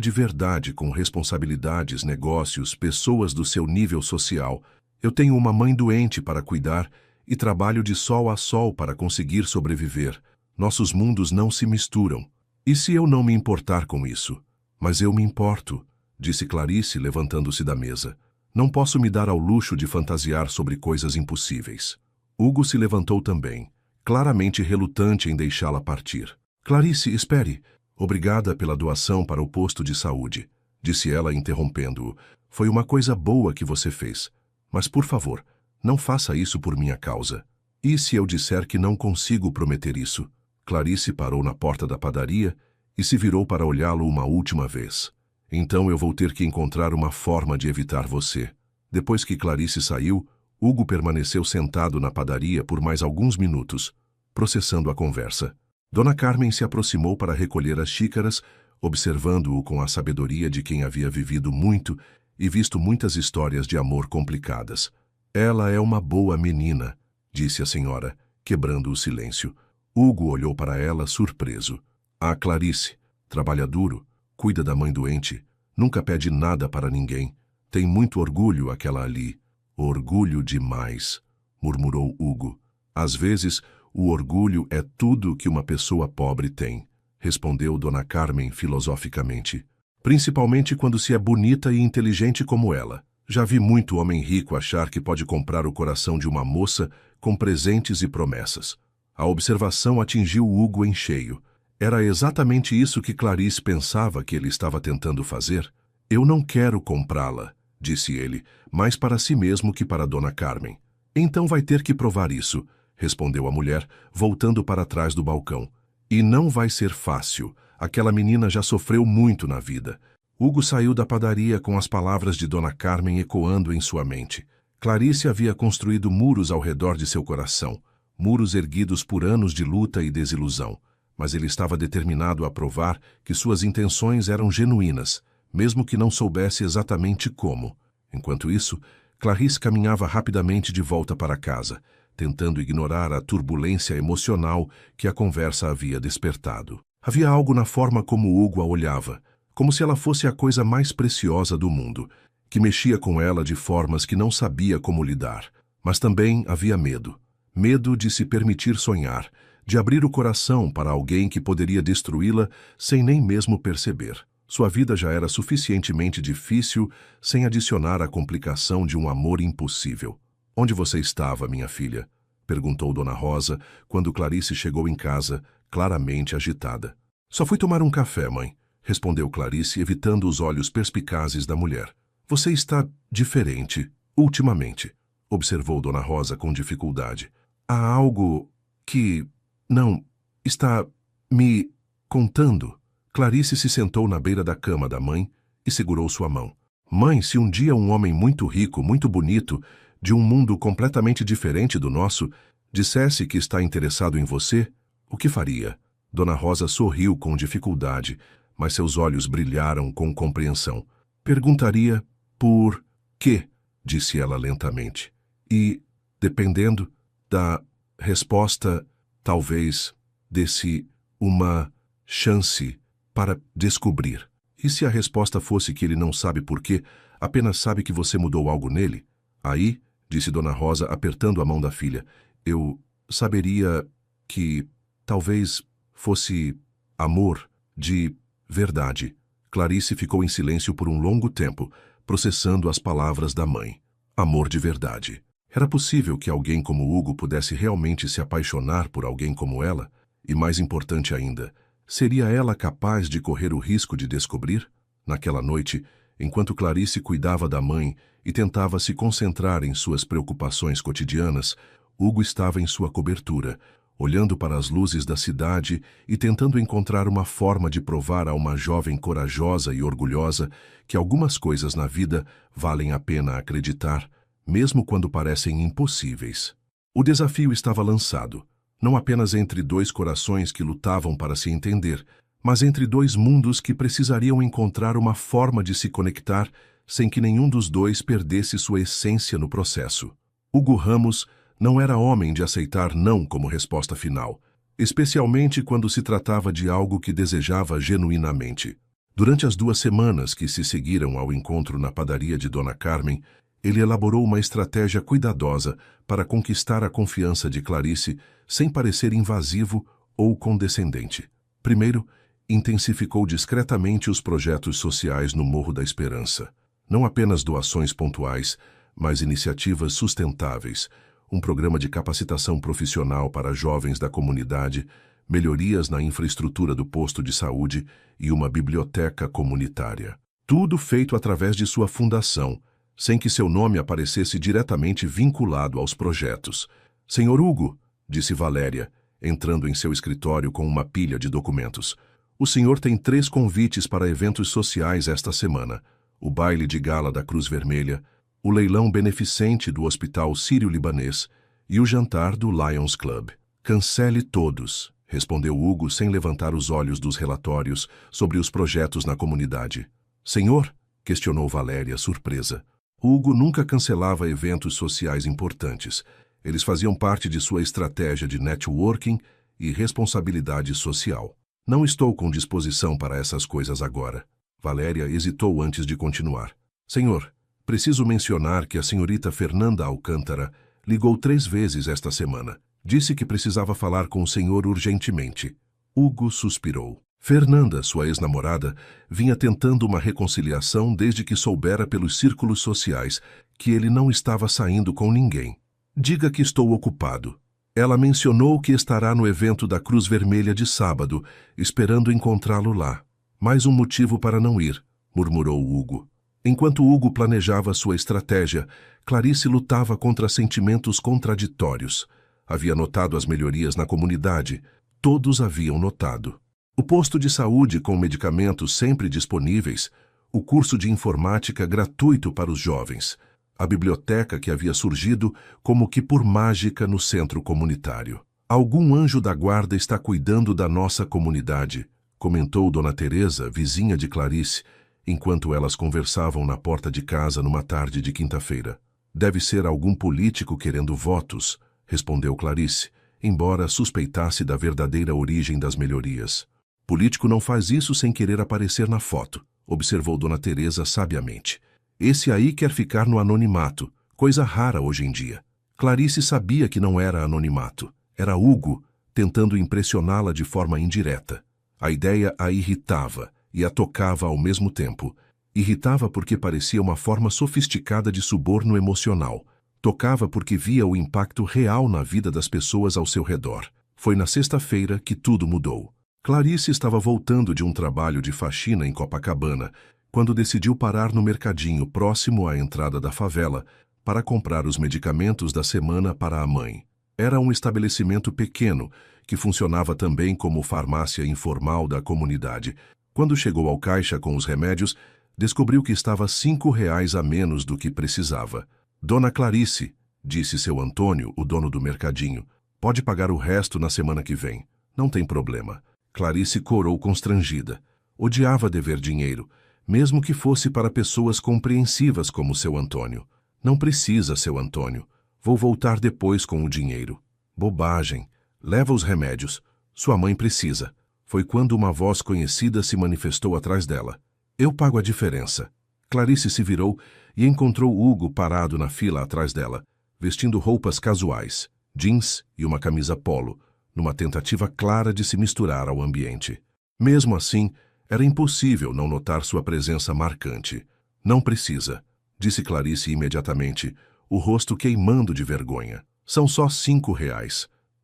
de verdade com responsabilidades, negócios, pessoas do seu nível social. Eu tenho uma mãe doente para cuidar e trabalho de sol a sol para conseguir sobreviver. Nossos mundos não se misturam. E se eu não me importar com isso? Mas eu me importo, disse Clarice, levantando-se da mesa. Não posso me dar ao luxo de fantasiar sobre coisas impossíveis. Hugo se levantou também, claramente relutante em deixá-la partir. Clarice, espere. Obrigada pela doação para o posto de saúde, disse ela, interrompendo-o. Foi uma coisa boa que você fez. Mas, por favor, não faça isso por minha causa. E se eu disser que não consigo prometer isso? Clarice parou na porta da padaria e se virou para olhá-lo uma última vez. Então eu vou ter que encontrar uma forma de evitar você. Depois que Clarice saiu, Hugo permaneceu sentado na padaria por mais alguns minutos, processando a conversa. Dona Carmen se aproximou para recolher as xícaras, observando-o com a sabedoria de quem havia vivido muito e visto muitas histórias de amor complicadas. Ela é uma boa menina, disse a senhora, quebrando o silêncio. Hugo olhou para ela surpreso. Ah, Clarice, trabalha duro, cuida da mãe doente, nunca pede nada para ninguém. Tem muito orgulho aquela ali. Orgulho demais, murmurou Hugo. Às vezes, o orgulho é tudo que uma pessoa pobre tem, respondeu Dona Carmen filosoficamente. Principalmente quando se é bonita e inteligente como ela. Já vi muito homem rico achar que pode comprar o coração de uma moça com presentes e promessas. A observação atingiu Hugo em cheio. Era exatamente isso que Clarice pensava que ele estava tentando fazer. Eu não quero comprá-la, disse ele, mais para si mesmo que para Dona Carmen. Então vai ter que provar isso, respondeu a mulher, voltando para trás do balcão. E não vai ser fácil. Aquela menina já sofreu muito na vida. Hugo saiu da padaria com as palavras de Dona Carmen ecoando em sua mente. Clarice havia construído muros ao redor de seu coração, muros erguidos por anos de luta e desilusão. Mas ele estava determinado a provar que suas intenções eram genuínas, mesmo que não soubesse exatamente como. Enquanto isso, Clarice caminhava rapidamente de volta para casa, tentando ignorar a turbulência emocional que a conversa havia despertado. Havia algo na forma como Hugo a olhava, como se ela fosse a coisa mais preciosa do mundo, que mexia com ela de formas que não sabia como lidar. Mas também havia medo. Medo de se permitir sonhar, de abrir o coração para alguém que poderia destruí-la sem nem mesmo perceber. Sua vida já era suficientemente difícil sem adicionar a complicação de um amor impossível. "Onde você estava, minha filha?" perguntou Dona Rosa quando Clarice chegou em casa, claramente agitada. "Só fui tomar um café, mãe", respondeu Clarice, evitando os olhos perspicazes da mulher. "Você está diferente, ultimamente", observou Dona Rosa com dificuldade. "Há algo que não está me contando?" Clarice se sentou na beira da cama da mãe e segurou sua mão. "Mãe, se um dia um homem muito rico, muito bonito, de um mundo completamente diferente do nosso, dissesse que está interessado em você, o que faria?" Dona Rosa sorriu com dificuldade, mas seus olhos brilharam com compreensão. "Perguntaria por quê?" disse ela lentamente. "E, dependendo da resposta, talvez desse uma chance para descobrir. E se a resposta fosse que ele não sabe por quê, apenas sabe que você mudou algo nele? Aí, disse Dona Rosa, apertando a mão da filha, eu saberia que talvez fosse amor de verdade." Clarice ficou em silêncio por um longo tempo, processando as palavras da mãe. Amor de verdade. Era possível que alguém como Hugo pudesse realmente se apaixonar por alguém como ela? E mais importante ainda, seria ela capaz de correr o risco de descobrir? Naquela noite, enquanto Clarice cuidava da mãe e tentava se concentrar em suas preocupações cotidianas, Hugo estava em sua cobertura, olhando para as luzes da cidade e tentando encontrar uma forma de provar a uma jovem corajosa e orgulhosa que algumas coisas na vida valem a pena acreditar, mesmo quando parecem impossíveis. O desafio estava lançado, não apenas entre dois corações que lutavam para se entender, mas entre dois mundos que precisariam encontrar uma forma de se conectar sem que nenhum dos dois perdesse sua essência no processo. Hugo Ramos não era homem de aceitar não como resposta final, especialmente quando se tratava de algo que desejava genuinamente. Durante as 2 semanas que se seguiram ao encontro na padaria de Dona Carmen, ele elaborou uma estratégia cuidadosa para conquistar a confiança de Clarice sem parecer invasivo ou condescendente. Primeiro, intensificou discretamente os projetos sociais no Morro da Esperança. Não apenas doações pontuais, mas iniciativas sustentáveis, um programa de capacitação profissional para jovens da comunidade, melhorias na infraestrutura do posto de saúde e uma biblioteca comunitária. Tudo feito através de sua fundação, sem que seu nome aparecesse diretamente vinculado aos projetos. "Senhor Hugo", disse Valéria, entrando em seu escritório com uma pilha de documentos, "o senhor tem 3 convites para eventos sociais esta semana: o baile de gala da Cruz Vermelha, o leilão beneficente do Hospital Sírio-Libanês e o jantar do Lions Club." "Cancele todos", respondeu Hugo sem levantar os olhos dos relatórios sobre os projetos na comunidade. "Senhor?", questionou Valéria, surpresa. Hugo nunca cancelava eventos sociais importantes. Eles faziam parte de sua estratégia de networking e responsabilidade social. "Não estou com disposição para essas coisas agora." Valéria hesitou antes de continuar. "Senhor, preciso mencionar que a senhorita Fernanda Alcântara ligou 3 vezes esta semana. Disse que precisava falar com o senhor urgentemente." Hugo suspirou. Fernanda, sua ex-namorada, vinha tentando uma reconciliação desde que soubera pelos círculos sociais que ele não estava saindo com ninguém. "Diga que estou ocupado." Ela mencionou que estará no evento da Cruz Vermelha de sábado, esperando encontrá-lo lá. "Mais um motivo para não ir", murmurou Hugo. Enquanto Hugo planejava sua estratégia, Clarice lutava contra sentimentos contraditórios. Havia notado as melhorias na comunidade. Todos haviam notado. O posto de saúde com medicamentos sempre disponíveis, o curso de informática gratuito para os jovens, a biblioteca que havia surgido como que por mágica no centro comunitário. "Algum anjo da guarda está cuidando da nossa comunidade", comentou Dona Teresa, vizinha de Clarice, enquanto elas conversavam na porta de casa numa tarde de quinta-feira. "Deve ser algum político querendo votos", respondeu Clarice, embora suspeitasse da verdadeira origem das melhorias. Político não faz isso sem querer aparecer na foto, observou Dona Teresa sabiamente. Esse aí quer ficar no anonimato, coisa rara hoje em dia. Clarice sabia que não era anonimato, era Hugo, tentando impressioná-la de forma indireta. A ideia a irritava e a tocava ao mesmo tempo. Irritava porque parecia uma forma sofisticada de suborno emocional. Tocava porque via o impacto real na vida das pessoas ao seu redor. Foi na sexta-feira que tudo mudou. Clarice estava voltando de um trabalho de faxina em Copacabana, quando decidiu parar no mercadinho próximo à entrada da favela para comprar os medicamentos da semana para a mãe. Era um estabelecimento pequeno, que funcionava também como farmácia informal da comunidade. Quando chegou ao caixa com os remédios, descobriu que estava R$ 5 a menos do que precisava. Dona Clarice, disse seu Antônio, o dono do mercadinho, pode pagar o resto na semana que vem. Não tem problema. Clarice corou constrangida. Odiava dever dinheiro, mesmo que fosse para pessoas compreensivas como seu Antônio. Não precisa, seu Antônio. Vou voltar depois com o dinheiro. Bobagem. Leva os remédios. Sua mãe precisa. Foi quando uma voz conhecida se manifestou atrás dela. Eu pago a diferença. Clarice se virou e encontrou Hugo parado na fila atrás dela, vestindo roupas casuais, jeans e uma camisa polo, numa tentativa clara de se misturar ao ambiente. Mesmo assim, era impossível não notar sua presença marcante. Não precisa, disse Clarice imediatamente, o rosto queimando de vergonha. São só R$ 5,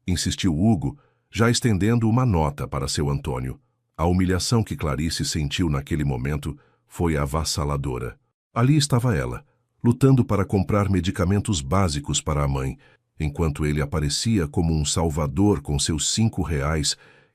insistiu Hugo, já estendendo uma nota para seu Antônio. A humilhação que Clarice sentiu naquele momento foi avassaladora. Ali estava ela, lutando para comprar medicamentos básicos para a mãe, enquanto ele aparecia como um salvador com seus R$ 5,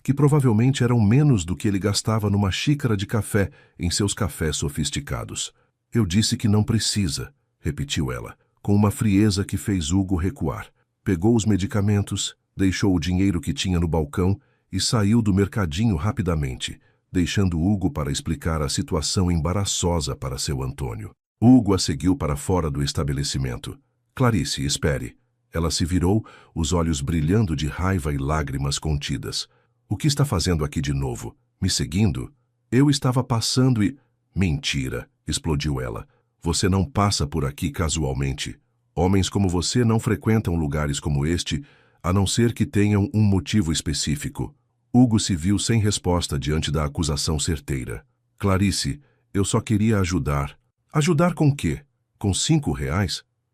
que provavelmente eram menos do que ele gastava numa xícara de café em seus cafés sofisticados. Eu disse que não precisa, repetiu ela, com uma frieza que fez Hugo recuar. Pegou os medicamentos, deixou o dinheiro que tinha no balcão e saiu do mercadinho rapidamente, deixando Hugo para explicar a situação embaraçosa para seu Antônio. Hugo a seguiu para fora do estabelecimento. Clarice, espere. Ela se virou, os olhos brilhando de raiva e lágrimas contidas. O que está fazendo aqui de novo? Me seguindo? Eu estava passando e... Mentira, explodiu ela. Você não passa por aqui casualmente. Homens como você não frequentam lugares como este, a não ser que tenham um motivo específico. Hugo se viu sem resposta diante da acusação certeira. Clarice, eu só queria ajudar. Ajudar com quê? Com R$ 5?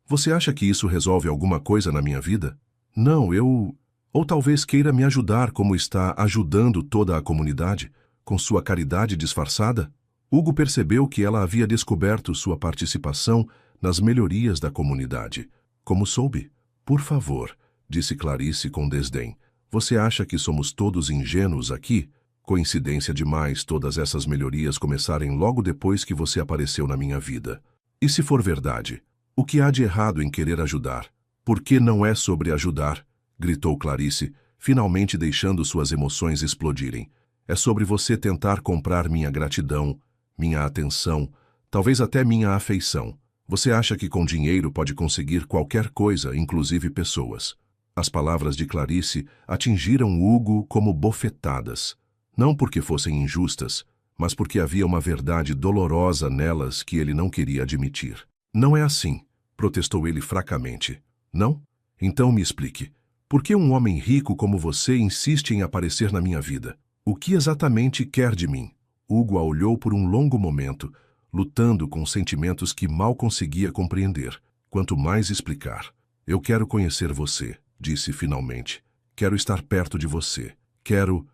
Você acha que isso resolve alguma coisa na minha vida? Não, eu... Ou talvez queira me ajudar como está ajudando toda a comunidade, com sua caridade disfarçada? Hugo percebeu que ela havia descoberto sua participação nas melhorias da comunidade. Como soube? Por favor, disse Clarice com desdém. Você acha que somos todos ingênuos aqui? Coincidência demais todas essas melhorias começarem logo depois que você apareceu na minha vida. E se for verdade? O que há de errado em querer ajudar? Por que não é sobre ajudar? Gritou Clarice, finalmente deixando suas emoções explodirem. É sobre você tentar comprar minha gratidão, minha atenção, talvez até minha afeição. Você acha que com dinheiro pode conseguir qualquer coisa, inclusive pessoas. As palavras de Clarice atingiram Hugo como bofetadas. Não porque fossem injustas, mas porque havia uma verdade dolorosa nelas que ele não queria admitir. Não é assim, protestou ele fracamente. Não? Então me explique. Por que um homem rico como você insiste em aparecer na minha vida? O que exatamente quer de mim? Hugo a olhou por um longo momento, lutando com sentimentos que mal conseguia compreender, quanto mais explicar. Eu quero conhecer você, disse finalmente. Quero estar perto de você. Quero,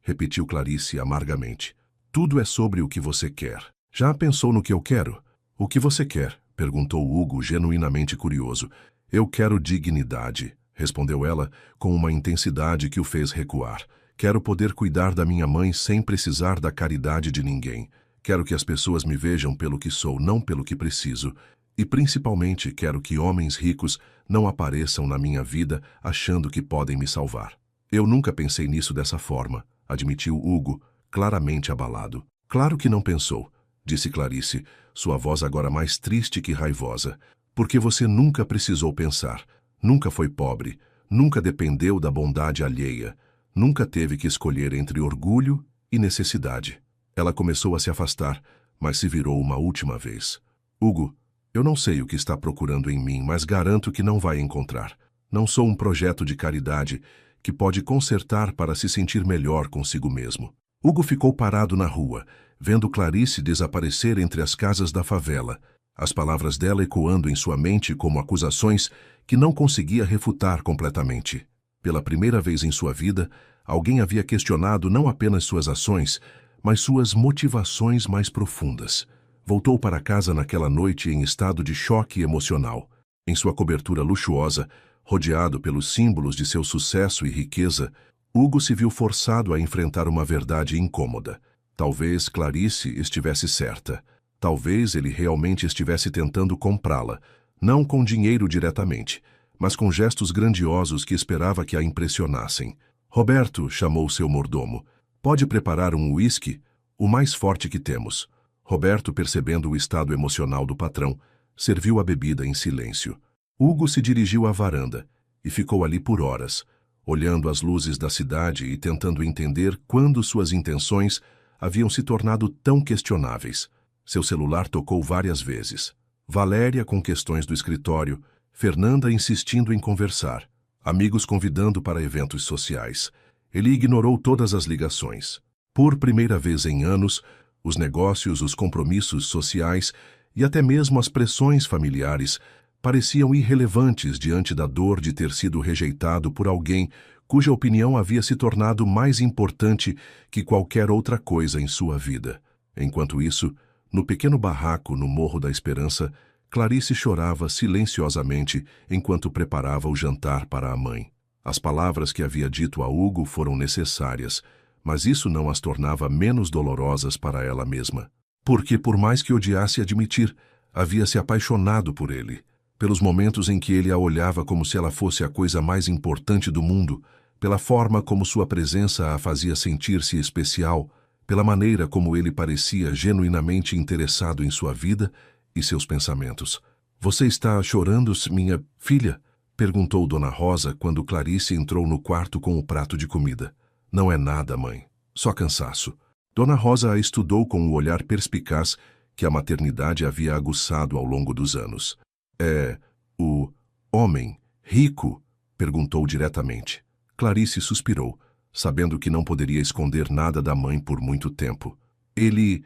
repetiu Clarice amargamente. Tudo é sobre o que você quer. Já pensou no que eu quero? O que você quer? Perguntou Hugo, genuinamente curioso. Eu quero dignidade, respondeu ela com uma intensidade que o fez recuar. Quero poder cuidar da minha mãe sem precisar da caridade de ninguém. Quero que as pessoas me vejam pelo que sou, não pelo que preciso. E principalmente quero que homens ricos não apareçam na minha vida achando que podem me salvar. Eu nunca pensei nisso dessa forma, admitiu Hugo, claramente abalado. Claro que não pensou, disse Clarice, sua voz agora mais triste que raivosa. Porque você nunca precisou pensar, nunca foi pobre, nunca dependeu da bondade alheia, nunca teve que escolher entre orgulho e necessidade. Ela começou a se afastar, mas se virou uma última vez. Hugo, eu não sei o que está procurando em mim, mas garanto que não vai encontrar. Não sou um projeto de caridade que pode consertar para se sentir melhor consigo mesmo. Hugo ficou parado na rua, vendo Clarice desaparecer entre as casas da favela, as palavras dela ecoando em sua mente como acusações que não conseguia refutar completamente. Pela primeira vez em sua vida, alguém havia questionado não apenas suas ações, mas suas motivações mais profundas. Voltou para casa naquela noite em estado de choque emocional. Em sua cobertura luxuosa, rodeado pelos símbolos de seu sucesso e riqueza, Hugo se viu forçado a enfrentar uma verdade incômoda. Talvez Clarice estivesse certa. Talvez ele realmente estivesse tentando comprá-la, não com dinheiro diretamente, mas com gestos grandiosos que esperava que a impressionassem. Roberto, chamou seu mordomo. Pode preparar um uísque? O mais forte que temos. Roberto, percebendo o estado emocional do patrão, serviu a bebida em silêncio. Hugo se dirigiu à varanda e ficou ali por horas, olhando as luzes da cidade e tentando entender quando suas intenções haviam se tornado tão questionáveis. Seu celular tocou várias vezes. Valéria com questões do escritório, Fernanda insistindo em conversar, amigos convidando para eventos sociais. Ele ignorou todas as ligações. Por primeira vez em anos, os negócios, os compromissos sociais e até mesmo as pressões familiares pareciam irrelevantes diante da dor de ter sido rejeitado por alguém cuja opinião havia se tornado mais importante que qualquer outra coisa em sua vida. Enquanto isso, no pequeno barraco no Morro da Esperança, Clarice chorava silenciosamente enquanto preparava o jantar para a mãe. As palavras que havia dito a Hugo foram necessárias, mas isso não as tornava menos dolorosas para ela mesma. Porque, por mais que odiasse admitir, havia se apaixonado por ele. Pelos momentos em que ele a olhava como se ela fosse a coisa mais importante do mundo, pela forma como sua presença a fazia sentir-se especial, pela maneira como ele parecia genuinamente interessado em sua vida e seus pensamentos. Você está chorando, minha filha? Perguntou Dona Rosa quando Clarice entrou no quarto com o prato de comida. Não é nada, mãe. Só cansaço. Dona Rosa a estudou com o olhar perspicaz que a maternidade havia aguçado ao longo dos anos. É o homem rico? Perguntou diretamente. Clarice suspirou, sabendo que não poderia esconder nada da mãe por muito tempo. Ele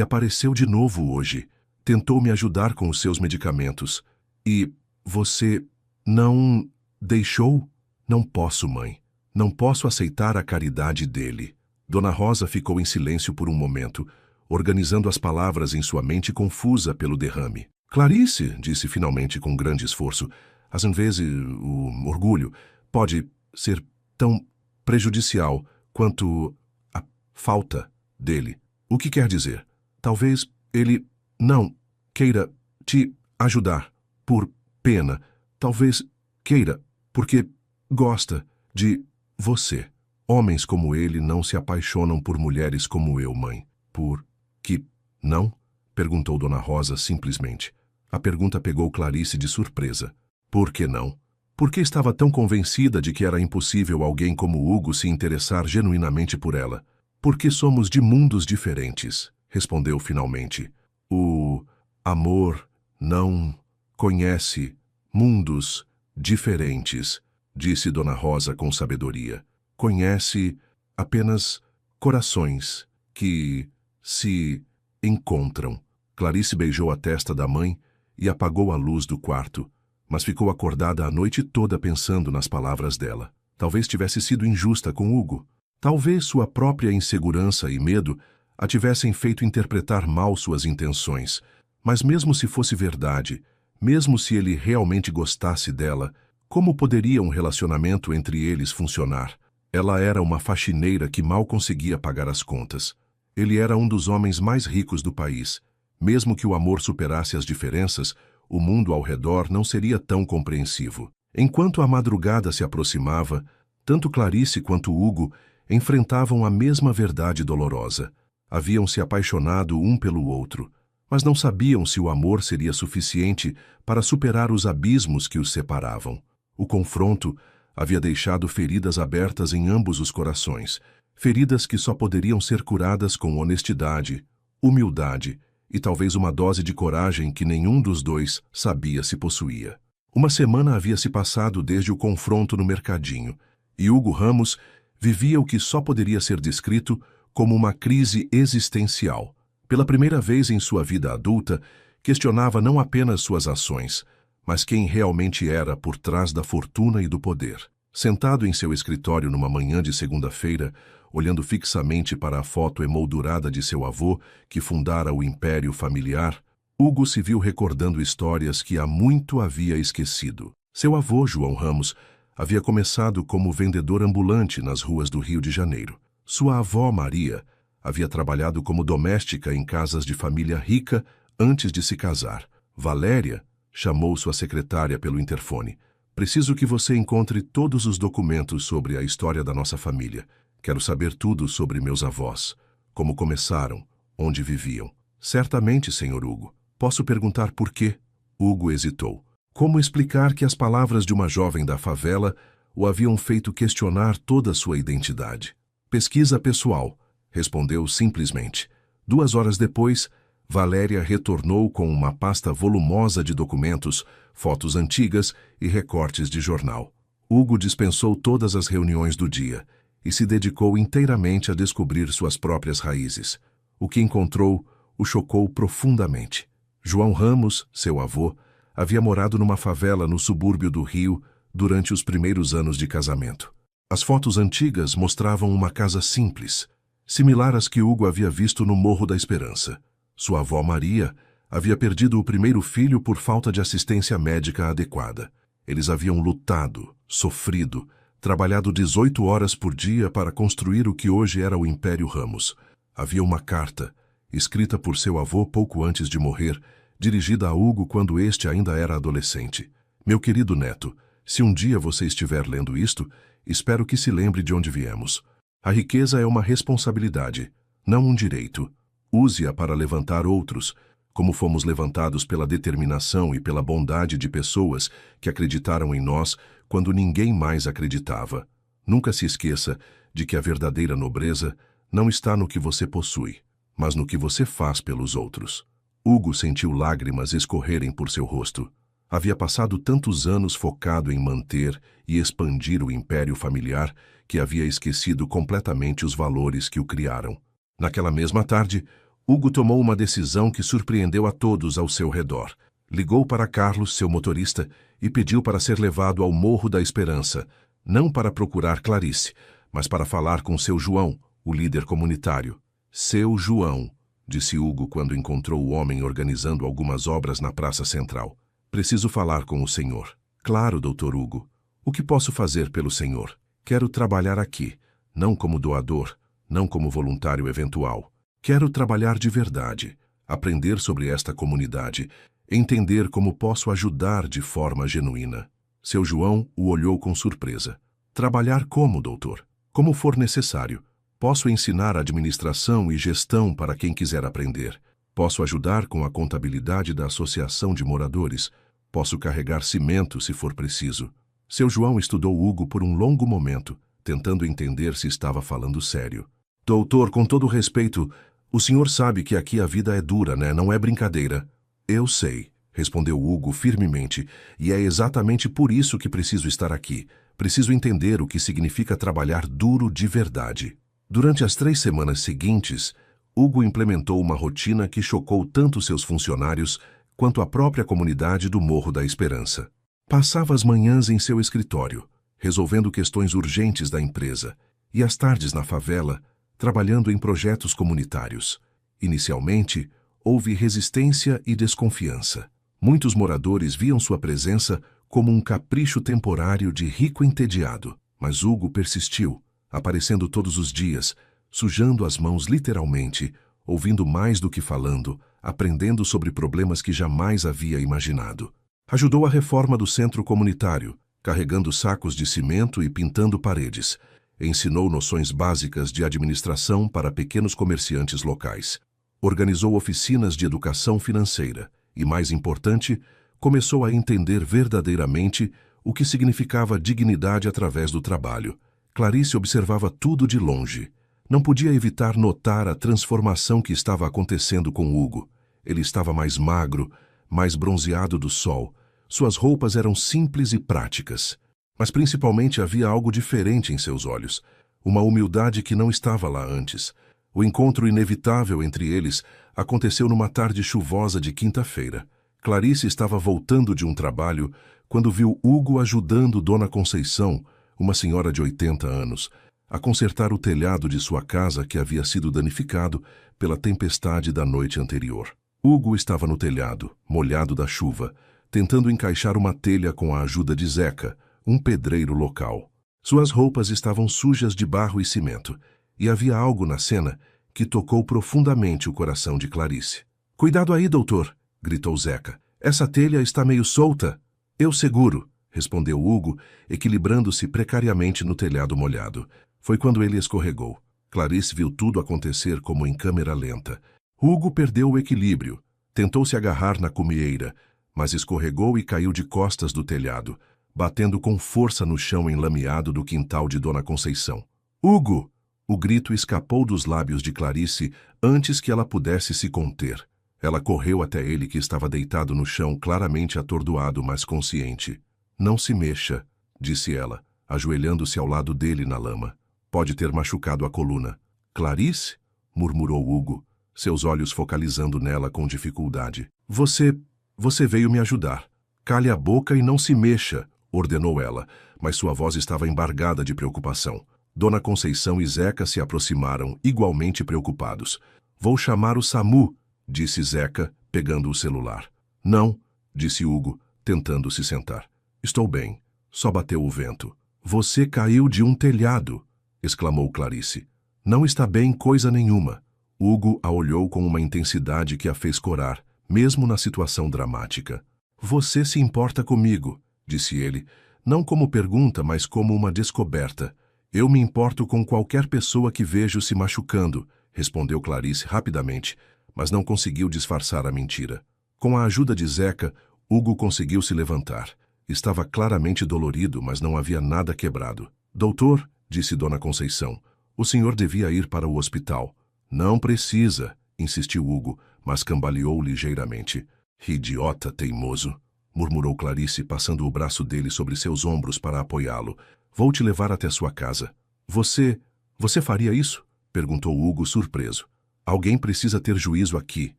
apareceu de novo hoje. Tentou me ajudar com os seus medicamentos. E você não deixou? Não posso, mãe. Não posso aceitar a caridade dele. Dona Rosa ficou em silêncio por um momento, organizando as palavras em sua mente confusa pelo derrame. Clarice, disse finalmente com grande esforço, às vezes o orgulho pode ser tão prejudicial quanto a falta dele. O que quer dizer? Talvez ele não queira te ajudar por pena. Talvez queira porque gosta de você. Homens como ele não se apaixonam por mulheres como eu, mãe. Por que não? Perguntou Dona Rosa simplesmente. A pergunta pegou Clarice de surpresa. Por que não? Por que estava tão convencida de que era impossível alguém como Hugo se interessar genuinamente por ela? Porque somos de mundos diferentes, respondeu finalmente. O amor não conhece mundos diferentes, disse Dona Rosa com sabedoria. Conhece apenas corações que se encontram. Clarice beijou a testa da mãe e apagou a luz do quarto, mas ficou acordada a noite toda pensando nas palavras dela. Talvez tivesse sido injusta com Hugo. Talvez sua própria insegurança e medo a tivessem feito interpretar mal suas intenções. Mas mesmo se fosse verdade, mesmo se ele realmente gostasse dela, como poderia um relacionamento entre eles funcionar? Ela era uma faxineira que mal conseguia pagar as contas. Ele era um dos homens mais ricos do país. Mesmo que o amor superasse as diferenças, o mundo ao redor não seria tão compreensivo. Enquanto a madrugada se aproximava, tanto Clarice quanto Hugo enfrentavam a mesma verdade dolorosa. Haviam se apaixonado um pelo outro, mas não sabiam se o amor seria suficiente para superar os abismos que os separavam. O confronto havia deixado feridas abertas em ambos os corações, feridas que só poderiam ser curadas com honestidade, humildade e talvez uma dose de coragem que nenhum dos dois sabia se possuía. Uma semana havia se passado desde o confronto no mercadinho, e Hugo Ramos vivia o que só poderia ser descrito como uma crise existencial. Pela primeira vez em sua vida adulta, questionava não apenas suas ações, mas quem realmente era por trás da fortuna e do poder. Sentado em seu escritório numa manhã de segunda-feira, olhando fixamente para a foto emoldurada de seu avô, que fundara o império familiar, Hugo se viu recordando histórias que há muito havia esquecido. Seu avô, João Ramos, havia começado como vendedor ambulante nas ruas do Rio de Janeiro. Sua avó, Maria, havia trabalhado como doméstica em casas de família rica antes de se casar. Valéria chamou sua secretária pelo interfone. Preciso que você encontre todos os documentos sobre a história da nossa família. Quero saber tudo sobre meus avós, como começaram, onde viviam. Certamente, senhor Hugo. Posso perguntar por quê? Hugo hesitou. Como explicar que as palavras de uma jovem da favela o haviam feito questionar toda a sua identidade? Pesquisa pessoal, respondeu simplesmente. 2 horas depois, Valéria retornou com uma pasta volumosa de documentos, fotos antigas e recortes de jornal. Hugo dispensou todas as reuniões do dia e se dedicou inteiramente a descobrir suas próprias raízes. O que encontrou o chocou profundamente. João Ramos, seu avô, havia morado numa favela no subúrbio do Rio durante os primeiros anos de casamento. As fotos antigas mostravam uma casa simples, similar às que Hugo havia visto no Morro da Esperança. Sua avó Maria havia perdido o primeiro filho por falta de assistência médica adequada. Eles haviam lutado, sofrido, trabalhado 18 horas por dia para construir o que hoje era o Império Ramos. Havia uma carta, escrita por seu avô pouco antes de morrer, dirigida a Hugo quando este ainda era adolescente. Meu querido neto, se um dia você estiver lendo isto, espero que se lembre de onde viemos. A riqueza é uma responsabilidade, não um direito. Use-a para levantar outros, como fomos levantados pela determinação e pela bondade de pessoas que acreditaram em nós quando ninguém mais acreditava. Nunca se esqueça de que a verdadeira nobreza não está no que você possui, mas no que você faz pelos outros. Hugo sentiu lágrimas escorrerem por seu rosto. Havia passado tantos anos focado em manter e expandir o império familiar que havia esquecido completamente os valores que o criaram. Naquela mesma tarde, Hugo tomou uma decisão que surpreendeu a todos ao seu redor. Ligou para Carlos, seu motorista, e pediu para ser levado ao Morro da Esperança, não para procurar Clarice, mas para falar com seu João, o líder comunitário. Seu João, disse Hugo quando encontrou o homem organizando algumas obras na Praça Central. Preciso falar com o senhor. Claro, doutor Hugo. O que posso fazer pelo senhor? Quero trabalhar aqui, não como doador, não como voluntário eventual. Quero trabalhar de verdade, aprender sobre esta comunidade, entender como posso ajudar de forma genuína. Seu João o olhou com surpresa. Trabalhar como, doutor? Como for necessário. Posso ensinar administração e gestão para quem quiser aprender. Posso ajudar com a contabilidade da associação de moradores. Posso carregar cimento se for preciso. Seu João estudou Hugo por um longo momento, tentando entender se estava falando sério. Doutor, com todo respeito, o senhor sabe que aqui a vida é dura, né? Não é brincadeira. Eu sei, respondeu Hugo firmemente, e é exatamente por isso que preciso estar aqui. Preciso entender o que significa trabalhar duro de verdade. Durante as 3 semanas seguintes, Hugo implementou uma rotina que chocou tanto seus funcionários quanto a própria comunidade do Morro da Esperança. Passava as manhãs em seu escritório, resolvendo questões urgentes da empresa, e as tardes na favela, trabalhando em projetos comunitários. Inicialmente, houve resistência e desconfiança. Muitos moradores viam sua presença como um capricho temporário de rico entediado, mas Hugo persistiu, aparecendo todos os dias, sujando as mãos literalmente, ouvindo mais do que falando, aprendendo sobre problemas que jamais havia imaginado. Ajudou a reforma do centro comunitário, carregando sacos de cimento e pintando paredes. Ensinou noções básicas de administração para pequenos comerciantes locais. Organizou oficinas de educação financeira e, mais importante, começou a entender verdadeiramente o que significava dignidade através do trabalho. Clarice observava tudo de longe. Não podia evitar notar a transformação que estava acontecendo com Hugo. Ele estava mais magro, mais bronzeado do sol. Suas roupas eram simples e práticas. Mas principalmente havia algo diferente em seus olhos. Uma humildade que não estava lá antes. O encontro inevitável entre eles aconteceu numa tarde chuvosa de quinta-feira. Clarice estava voltando de um trabalho quando viu Hugo ajudando Dona Conceição, uma senhora de 80 anos, a consertar o telhado de sua casa que havia sido danificado pela tempestade da noite anterior. Hugo estava no telhado, molhado da chuva, tentando encaixar uma telha com a ajuda de Zeca, um pedreiro local. Suas roupas estavam sujas de barro e cimento, e havia algo na cena que tocou profundamente o coração de Clarice. "Cuidado aí, doutor!" gritou Zeca. "Essa telha está meio solta." "Eu seguro", respondeu Hugo, equilibrando-se precariamente no telhado molhado. Foi quando ele escorregou. Clarice viu tudo acontecer como em câmera lenta. Hugo perdeu o equilíbrio. Tentou se agarrar na cumieira, mas escorregou e caiu de costas do telhado, batendo com força no chão enlameado do quintal de Dona Conceição. "Hugo!" O grito escapou dos lábios de Clarice antes que ela pudesse se conter. Ela correu até ele, que estava deitado no chão, claramente atordoado, mas consciente. "Não se mexa", disse ela, ajoelhando-se ao lado dele na lama. "Pode ter machucado a coluna." "Clarice?" murmurou Hugo, seus olhos focalizando nela com dificuldade. Você veio me ajudar. Cale a boca e não se mexa", ordenou ela, mas sua voz estava embargada de preocupação. Dona Conceição e Zeca se aproximaram, igualmente preocupados. "Vou chamar o SAMU", disse Zeca, pegando o celular. "Não", disse Hugo, tentando se sentar. "Estou bem. Só bateu o vento." "Você caiu de um telhado", exclamou Clarice. "Não está bem coisa nenhuma." Hugo a olhou com uma intensidade que a fez corar, mesmo na situação dramática. "Você se importa comigo", disse ele, não como pergunta, mas como uma descoberta. "Eu me importo com qualquer pessoa que vejo se machucando", respondeu Clarice rapidamente, mas não conseguiu disfarçar a mentira. Com a ajuda de Zeca, Hugo conseguiu se levantar. Estava claramente dolorido, mas não havia nada quebrado. "Doutor", disse Dona Conceição, "o senhor devia ir para o hospital." "Não precisa", insistiu Hugo, mas cambaleou ligeiramente. "Idiota teimoso", murmurou Clarice, passando o braço dele sobre seus ombros para apoiá-lo. "Vou te levar até sua casa." Você faria isso?" perguntou Hugo, surpreso. "Alguém precisa ter juízo aqui",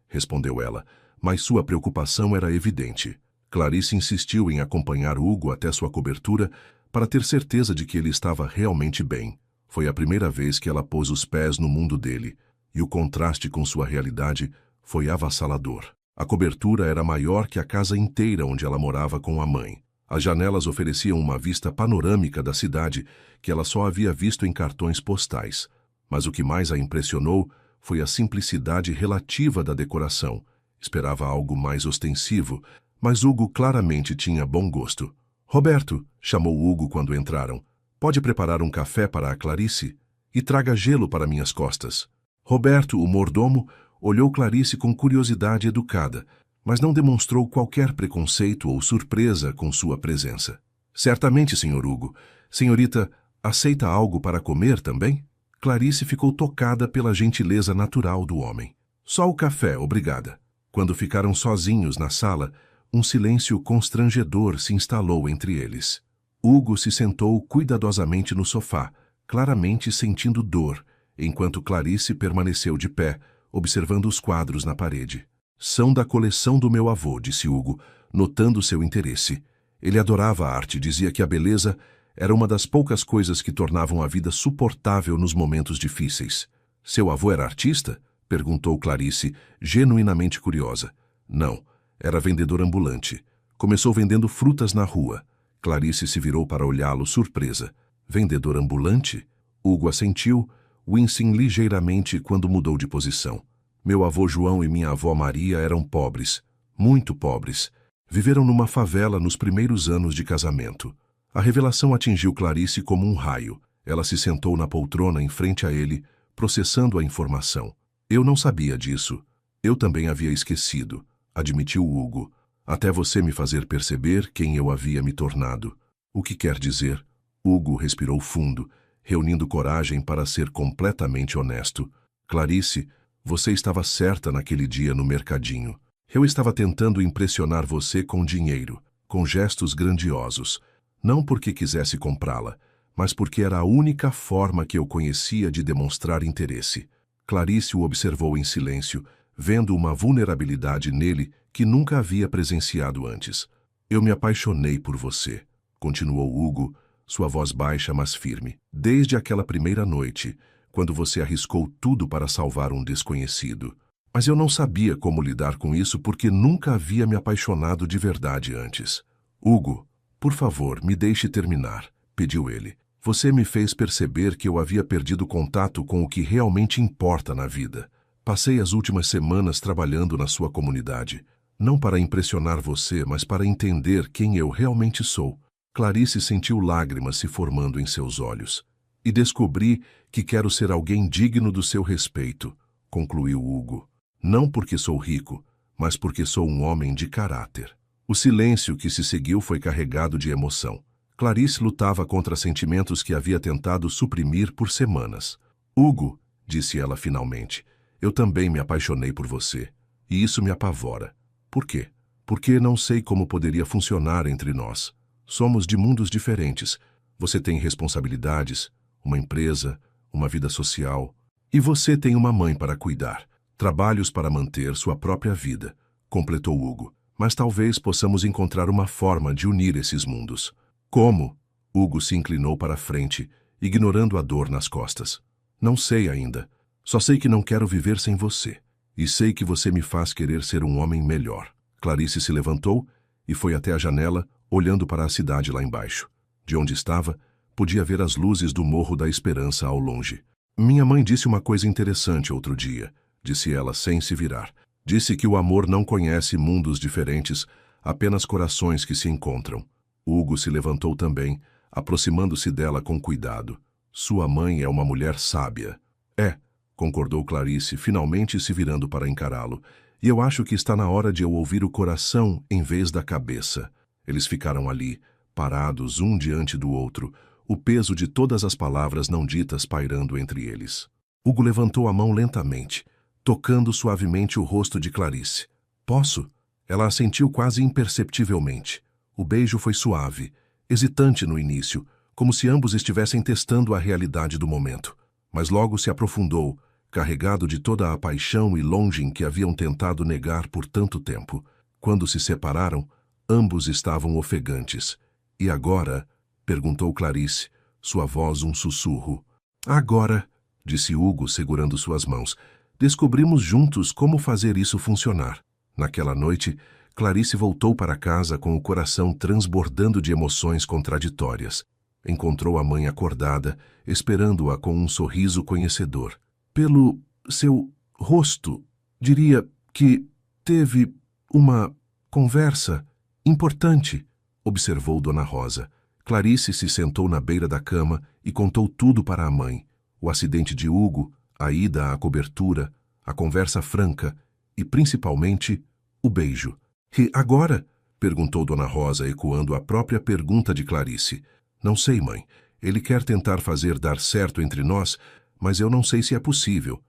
respondeu ela, mas sua preocupação era evidente. Clarice insistiu em acompanhar Hugo até sua cobertura para ter certeza de que ele estava realmente bem. Foi a primeira vez que ela pôs os pés no mundo dele, e o contraste com sua realidade foi avassalador. A cobertura era maior que a casa inteira onde ela morava com a mãe. As janelas ofereciam uma vista panorâmica da cidade que ela só havia visto em cartões postais. Mas o que mais a impressionou foi a simplicidade relativa da decoração. Esperava algo mais ostensivo, mas Hugo claramente tinha bom gosto. "Roberto", chamou Hugo quando entraram, "pode preparar um café para a Clarice? E traga gelo para minhas costas." Roberto, o mordomo, olhou Clarice com curiosidade educada, mas não demonstrou qualquer preconceito ou surpresa com sua presença. "Certamente, Sr. Hugo. Senhorita, aceita algo para comer também?" Clarice ficou tocada pela gentileza natural do homem. "Só o café, obrigada." Quando ficaram sozinhos na sala, um silêncio constrangedor se instalou entre eles. Hugo se sentou cuidadosamente no sofá, claramente sentindo dor, enquanto Clarice permaneceu de pé, observando os quadros na parede. "São da coleção do meu avô", disse Hugo, notando seu interesse. Ele adorava a arte, dizia que a beleza era uma das poucas coisas que tornavam a vida suportável nos momentos difíceis. "Seu avô era artista?" perguntou Clarice, genuinamente curiosa. "Não, era vendedor ambulante. Começou vendendo frutas na rua." Clarice se virou para olhá-lo, surpresa. "Vendedor ambulante?" Hugo assentiu, wincing ligeiramente quando mudou de posição. "Meu avô João e minha avó Maria eram pobres, muito pobres. Viveram numa favela nos primeiros anos de casamento." A revelação atingiu Clarice como um raio. Ela se sentou na poltrona em frente a ele, processando a informação. "Eu não sabia disso", Eu também havia esquecido, admitiu Hugo, até você me fazer perceber quem eu havia me tornado. O que quer dizer? Hugo respirou fundo, reunindo coragem para ser completamente honesto. Clarice, você estava certa naquele dia no mercadinho. Eu estava tentando impressionar você com dinheiro, com gestos grandiosos. Não porque quisesse comprá-la, mas porque era a única forma que eu conhecia de demonstrar interesse. Clarice o observou em silêncio, vendo uma vulnerabilidade nele que nunca havia presenciado antes. Eu me apaixonei por você, continuou Hugo, sua voz baixa mas firme. Desde aquela primeira noite, quando você arriscou tudo para salvar um desconhecido. Mas eu não sabia como lidar com isso porque nunca havia me apaixonado de verdade antes. Hugo, por favor, me deixe terminar, pediu ele. Você me fez perceber que eu havia perdido contato com o que realmente importa na vida. Passei as últimas semanas trabalhando na sua comunidade, não para impressionar você, mas para entender quem eu realmente sou. Clarice sentiu lágrimas se formando em seus olhos. E descobri que quero ser alguém digno do seu respeito, concluiu Hugo. Não porque sou rico, mas porque sou um homem de caráter. O silêncio que se seguiu foi carregado de emoção. Clarice lutava contra sentimentos que havia tentado suprimir por semanas. Hugo, disse ela finalmente, eu também me apaixonei por você, e isso me apavora. Por quê? Porque não sei como poderia funcionar entre nós. Somos de mundos diferentes. Você tem responsabilidades, uma empresa, uma vida social, e você tem uma mãe para cuidar, trabalhos para manter sua própria vida, completou Hugo. Mas talvez possamos encontrar uma forma de unir esses mundos. Como? Hugo se inclinou para a frente, ignorando a dor nas costas. Não sei ainda. Só sei que não quero viver sem você. E sei que você me faz querer ser um homem melhor. Clarice se levantou e foi até a janela, olhando para a cidade lá embaixo. De onde estava, podia ver as luzes do Morro da Esperança ao longe. Minha mãe disse uma coisa interessante outro dia, disse ela sem se virar. Disse que o amor não conhece mundos diferentes, apenas corações que se encontram. Hugo se levantou também, aproximando-se dela com cuidado. Sua mãe é uma mulher sábia. É, concordou Clarice, finalmente se virando para encará-lo. E eu acho que está na hora de eu ouvir o coração em vez da cabeça. Eles ficaram ali, parados um diante do outro, o peso de todas as palavras não ditas pairando entre eles. Hugo levantou a mão lentamente, tocando suavemente o rosto de Clarice. Posso? Ela assentiu quase imperceptivelmente. O beijo foi suave, hesitante no início, como se ambos estivessem testando a realidade do momento. Mas logo se aprofundou, carregado de toda a paixão e longing que haviam tentado negar por tanto tempo. Quando se separaram, ambos estavam ofegantes. E agora? Perguntou Clarice, sua voz um sussurro. Agora, disse Hugo segurando suas mãos, descobrimos juntos como fazer isso funcionar. Naquela noite, Clarice voltou para casa com o coração transbordando de emoções contraditórias. Encontrou a mãe acordada, esperando-a com um sorriso conhecedor. Pelo seu rosto, diria que teve uma conversa importante, observou Dona Rosa. Clarice se sentou na beira da cama e contou tudo para a mãe. O acidente de Hugo, a ida à cobertura, a conversa franca e, principalmente, o beijo. E agora? Perguntou Dona Rosa, ecoando a própria pergunta de Clarice. Não sei, mãe. Ele quer tentar fazer dar certo entre nós, mas eu não sei se é possível.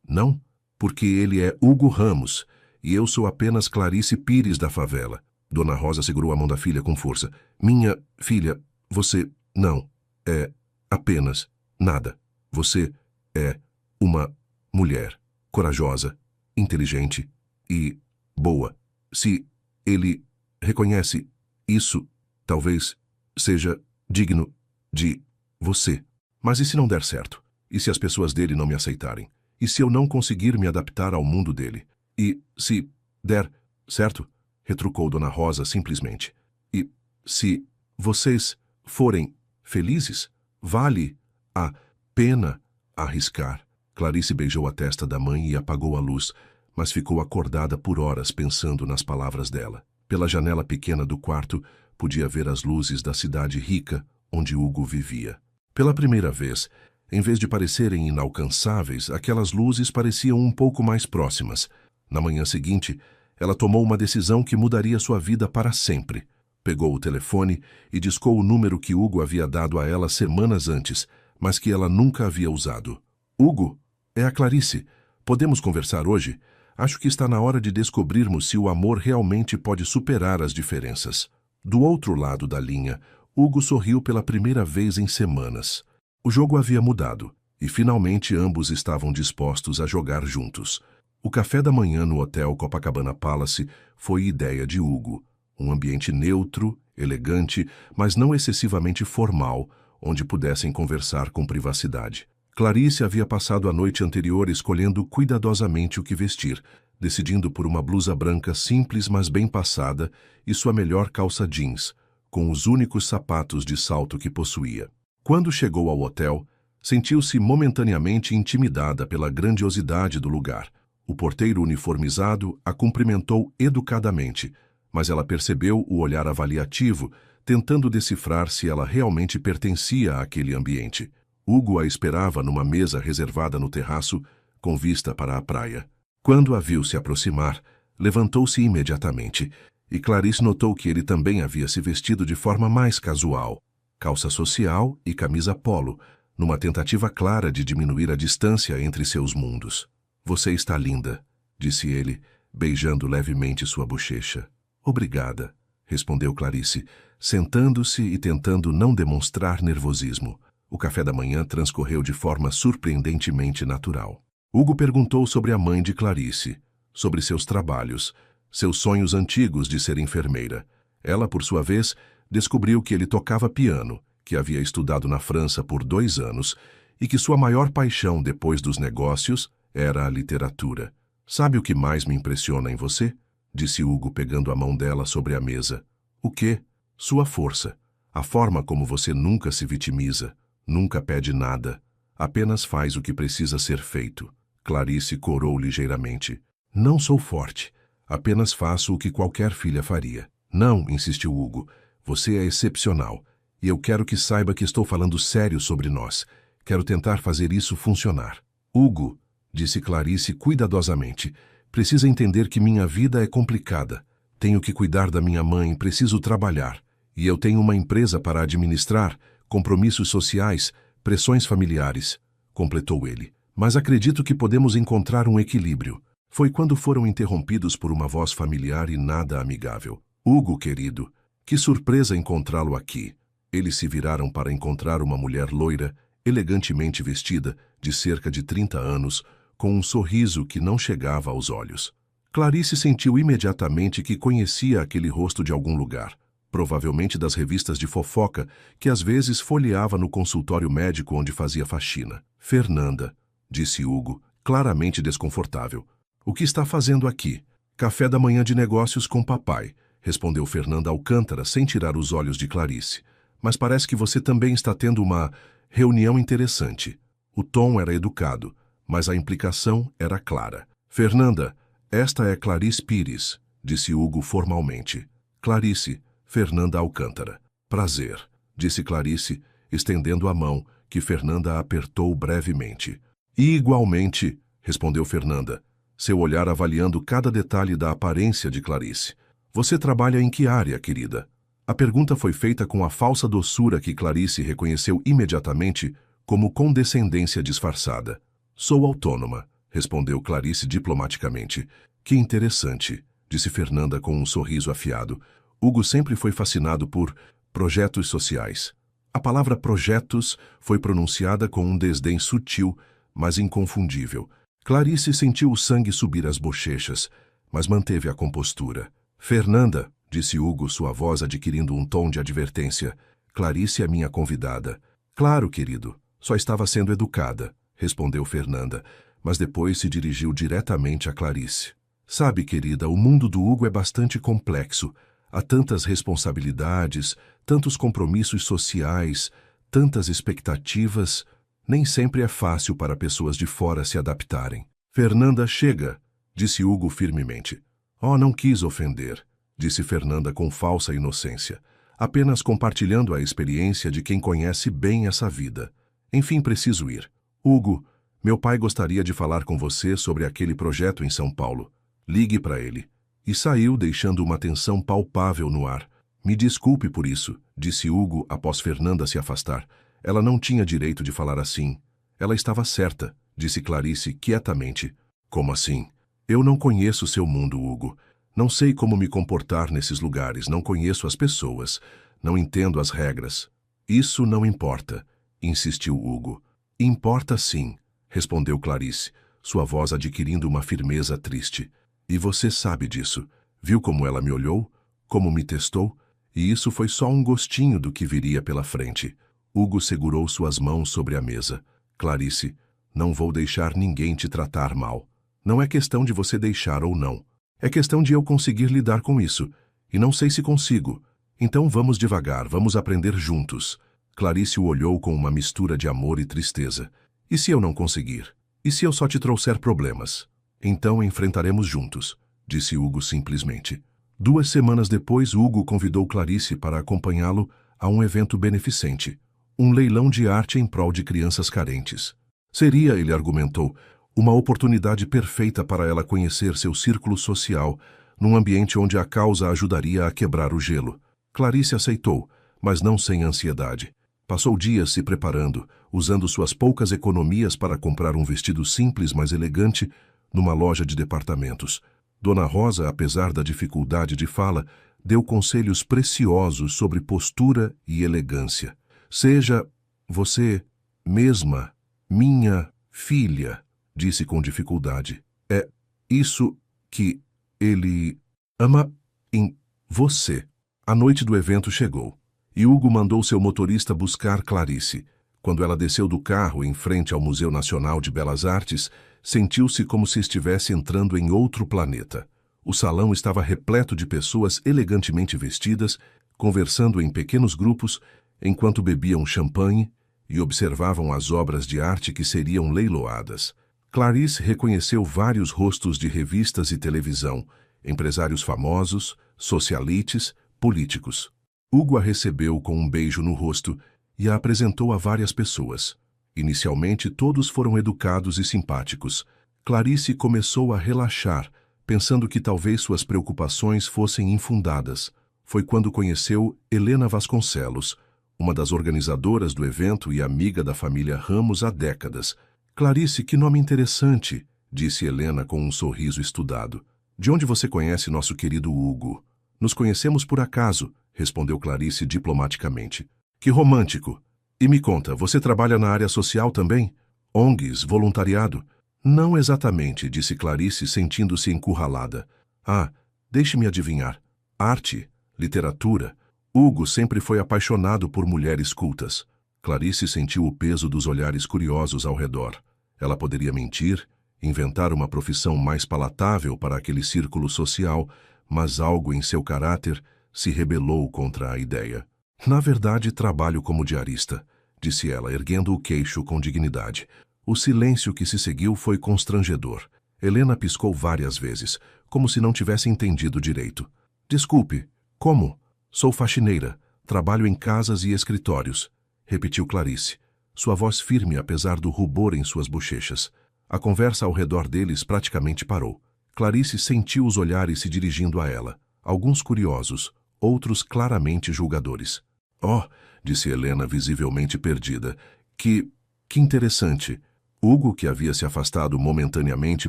Não? Porque ele é Hugo Ramos, e eu sou apenas Clarice Pires da favela. Dona Rosa segurou a mão da filha com força. Minha filha, você não é apenas nada. Você é uma mulher corajosa, inteligente e boa. Se ele reconhece isso, talvez seja digno de você. Mas e se não der certo? E se as pessoas dele não me aceitarem? E se eu não conseguir me adaptar ao mundo dele? E se der certo? Retrucou Dona Rosa simplesmente. E se vocês forem felizes, vale a pena arriscar. Clarice beijou a testa da mãe e apagou a luz, mas ficou acordada por horas pensando nas palavras dela. Pela janela pequena do quarto, podia ver as luzes da cidade rica onde Hugo vivia. Pela primeira vez, Em vez de parecerem inalcançáveis, aquelas luzes pareciam um pouco mais próximas. Na manhã seguinte, ela tomou uma decisão que mudaria sua vida para sempre. Pegou o telefone e discou o número que Hugo havia dado a ela semanas antes, mas que ela nunca havia usado. Hugo, é a Clarice. Podemos conversar hoje? Acho que está na hora de descobrirmos se o amor realmente pode superar as diferenças. Do outro lado da linha, Hugo sorriu pela primeira vez em semanas. O jogo havia mudado, e finalmente ambos estavam dispostos a jogar juntos. O café da manhã no Hotel Copacabana Palace foi ideia de Hugo. Um ambiente neutro, elegante, mas não excessivamente formal, onde pudessem conversar com privacidade. Clarice havia passado a noite anterior escolhendo cuidadosamente o que vestir, decidindo por uma blusa branca simples mas bem passada e sua melhor calça jeans, com os únicos sapatos de salto que possuía. Quando chegou ao hotel, sentiu-se momentaneamente intimidada pela grandiosidade do lugar. O porteiro uniformizado a cumprimentou educadamente, mas ela percebeu o olhar avaliativo, tentando decifrar se ela realmente pertencia àquele ambiente. Hugo a esperava numa mesa reservada no terraço, com vista para a praia. Quando a viu se aproximar, levantou-se imediatamente, e Clarice notou que ele também havia se vestido de forma mais casual, calça social e camisa polo, numa tentativa clara de diminuir a distância entre seus mundos. "Você está linda", disse ele, beijando levemente sua bochecha. "Obrigada", respondeu Clarice, sentando-se e tentando não demonstrar nervosismo. O café da manhã transcorreu de forma surpreendentemente natural. Hugo perguntou sobre a mãe de Clarice, sobre seus trabalhos, seus sonhos antigos de ser enfermeira. Ela, por sua vez, descobriu que ele tocava piano, que havia estudado na França por 2 anos e que sua maior paixão depois dos negócios era a literatura. "Sabe o que mais me impressiona em você?", disse Hugo pegando a mão dela sobre a mesa. "O quê?" "Sua força. A forma como você nunca se vitimiza, nunca pede nada, apenas faz o que precisa ser feito." Clarice corou ligeiramente. "Não sou forte. Apenas faço o que qualquer filha faria." "Não", insistiu Hugo. "Você é excepcional. E eu quero que saiba que estou falando sério sobre nós. Quero tentar fazer isso funcionar." "Hugo", disse Clarice cuidadosamente, "precisa entender que minha vida é complicada. Tenho que cuidar da minha mãe, preciso trabalhar. E eu tenho uma empresa para administrar, compromissos sociais, pressões familiares", completou ele. "Mas acredito que podemos encontrar um equilíbrio." Foi quando foram interrompidos por uma voz familiar e nada amigável. "Hugo, querido, que surpresa encontrá-lo aqui." Eles se viraram para encontrar uma mulher loira, elegantemente vestida, de cerca de 30 anos, com um sorriso que não chegava aos olhos. Clarice sentiu imediatamente que conhecia aquele rosto de algum lugar, provavelmente das revistas de fofoca que às vezes folheava no consultório médico onde fazia faxina. "Fernanda", disse Hugo, claramente desconfortável. "O que está fazendo aqui?" "Café da manhã de negócios com papai", respondeu Fernanda Alcântara sem tirar os olhos de Clarice. "Mas parece que você também está tendo uma reunião interessante." O tom era educado, mas a implicação era clara. "Fernanda, esta é Clarice Pires", disse Hugo formalmente. "Clarice, Fernanda Alcântara." "Prazer", disse Clarice, estendendo a mão, que Fernanda apertou brevemente. "E igualmente", respondeu Fernanda, seu olhar avaliando cada detalhe da aparência de Clarice. "Você trabalha em que área, querida?" A pergunta foi feita com a falsa doçura que Clarice reconheceu imediatamente como condescendência disfarçada. "Sou autônoma", respondeu Clarice diplomaticamente. "Que interessante", disse Fernanda com um sorriso afiado. Hugo sempre foi fascinado por projetos sociais. A palavra projetos foi pronunciada com um desdém sutil, mas inconfundível. Clarice sentiu o sangue subir às bochechas, mas manteve a compostura. "Fernanda", disse Hugo, sua voz adquirindo um tom de advertência, "Clarice é minha convidada." "Claro, querido, só estava sendo educada", respondeu Fernanda, mas depois se dirigiu diretamente a Clarice. "Sabe, querida, o mundo do Hugo é bastante complexo. Há tantas responsabilidades, tantos compromissos sociais, tantas expectativas. Nem sempre é fácil para pessoas de fora se adaptarem." "Fernanda, chega", disse Hugo firmemente. "Oh, não quis ofender", disse Fernanda com falsa inocência, apenas compartilhando a experiência de quem conhece bem essa vida. Enfim, preciso ir. Hugo, meu pai gostaria de falar com você sobre aquele projeto em São Paulo. Ligue para ele. E saiu, deixando uma tensão palpável no ar. Me desculpe por isso, disse Hugo após Fernanda se afastar. Ela não tinha direito de falar assim. Ela estava certa, disse Clarice quietamente. Como assim? Eu não conheço seu mundo, Hugo. Não sei como me comportar nesses lugares, não conheço as pessoas, não entendo as regras. Isso não importa, insistiu Hugo. Importa sim, respondeu Clarice, sua voz adquirindo uma firmeza triste. E você sabe disso. Viu como ela me olhou? Como me testou? E isso foi só um gostinho do que viria pela frente. Hugo segurou suas mãos sobre a mesa. Clarice, não vou deixar ninguém te tratar mal. Não é questão de você deixar ou não. É questão de eu conseguir lidar com isso. E não sei se consigo. Então vamos devagar, vamos aprender juntos. Clarice o olhou com uma mistura de amor e tristeza. E se eu não conseguir? E se eu só te trouxer problemas? Então enfrentaremos juntos, disse Hugo simplesmente. 2 semanas depois, Hugo convidou Clarice para acompanhá-lo a um evento beneficente, um leilão de arte em prol de crianças carentes. Seria, ele argumentou, uma oportunidade perfeita para ela conhecer seu círculo social, num ambiente onde a causa ajudaria a quebrar o gelo. Clarice aceitou, mas não sem ansiedade. Passou dias se preparando, usando suas poucas economias para comprar um vestido simples, mas elegante, numa loja de departamentos. Dona Rosa, apesar da dificuldade de fala, deu conselhos preciosos sobre postura e elegância. Seja você mesma, minha filha, disse com dificuldade. É isso que ele ama em você. A noite do evento chegou, e Hugo mandou seu motorista buscar Clarice. Quando ela desceu do carro em frente ao Museu Nacional de Belas Artes, sentiu-se como se estivesse entrando em outro planeta. O salão estava repleto de pessoas elegantemente vestidas, conversando em pequenos grupos, enquanto bebiam champanhe e observavam as obras de arte que seriam leiloadas. Clarice reconheceu vários rostos de revistas e televisão, empresários famosos, socialites, políticos. Hugo a recebeu com um beijo no rosto e a apresentou a várias pessoas. Inicialmente, todos foram educados e simpáticos. Clarice começou a relaxar, pensando que talvez suas preocupações fossem infundadas. Foi quando conheceu Helena Vasconcelos, uma das organizadoras do evento e amiga da família Ramos há décadas. Clarice, que nome interessante, disse Helena com um sorriso estudado. De onde você conhece nosso querido Hugo? Nos conhecemos por acaso, respondeu Clarice diplomaticamente. Que romântico! E me conta, você trabalha na área social também? ONGs, voluntariado? Não exatamente, disse Clarice, sentindo-se encurralada. Ah, deixe-me adivinhar. Arte, literatura. Hugo sempre foi apaixonado por mulheres cultas. Clarice sentiu o peso dos olhares curiosos ao redor. Ela poderia mentir, inventar uma profissão mais palatável para aquele círculo social, mas algo em seu caráter se rebelou contra a ideia. Na verdade, trabalho como diarista, disse ela, erguendo o queixo com dignidade. O silêncio que se seguiu foi constrangedor. Helena piscou várias vezes, como se não tivesse entendido direito. Desculpe, como? Sou faxineira, trabalho em casas e escritórios, repetiu Clarice, sua voz firme apesar do rubor em suas bochechas. A conversa ao redor deles praticamente parou. Clarice sentiu os olhares se dirigindo a ela, alguns curiosos, outros claramente julgadores. Oh, disse Helena visivelmente perdida, que interessante. Hugo, que havia se afastado momentaneamente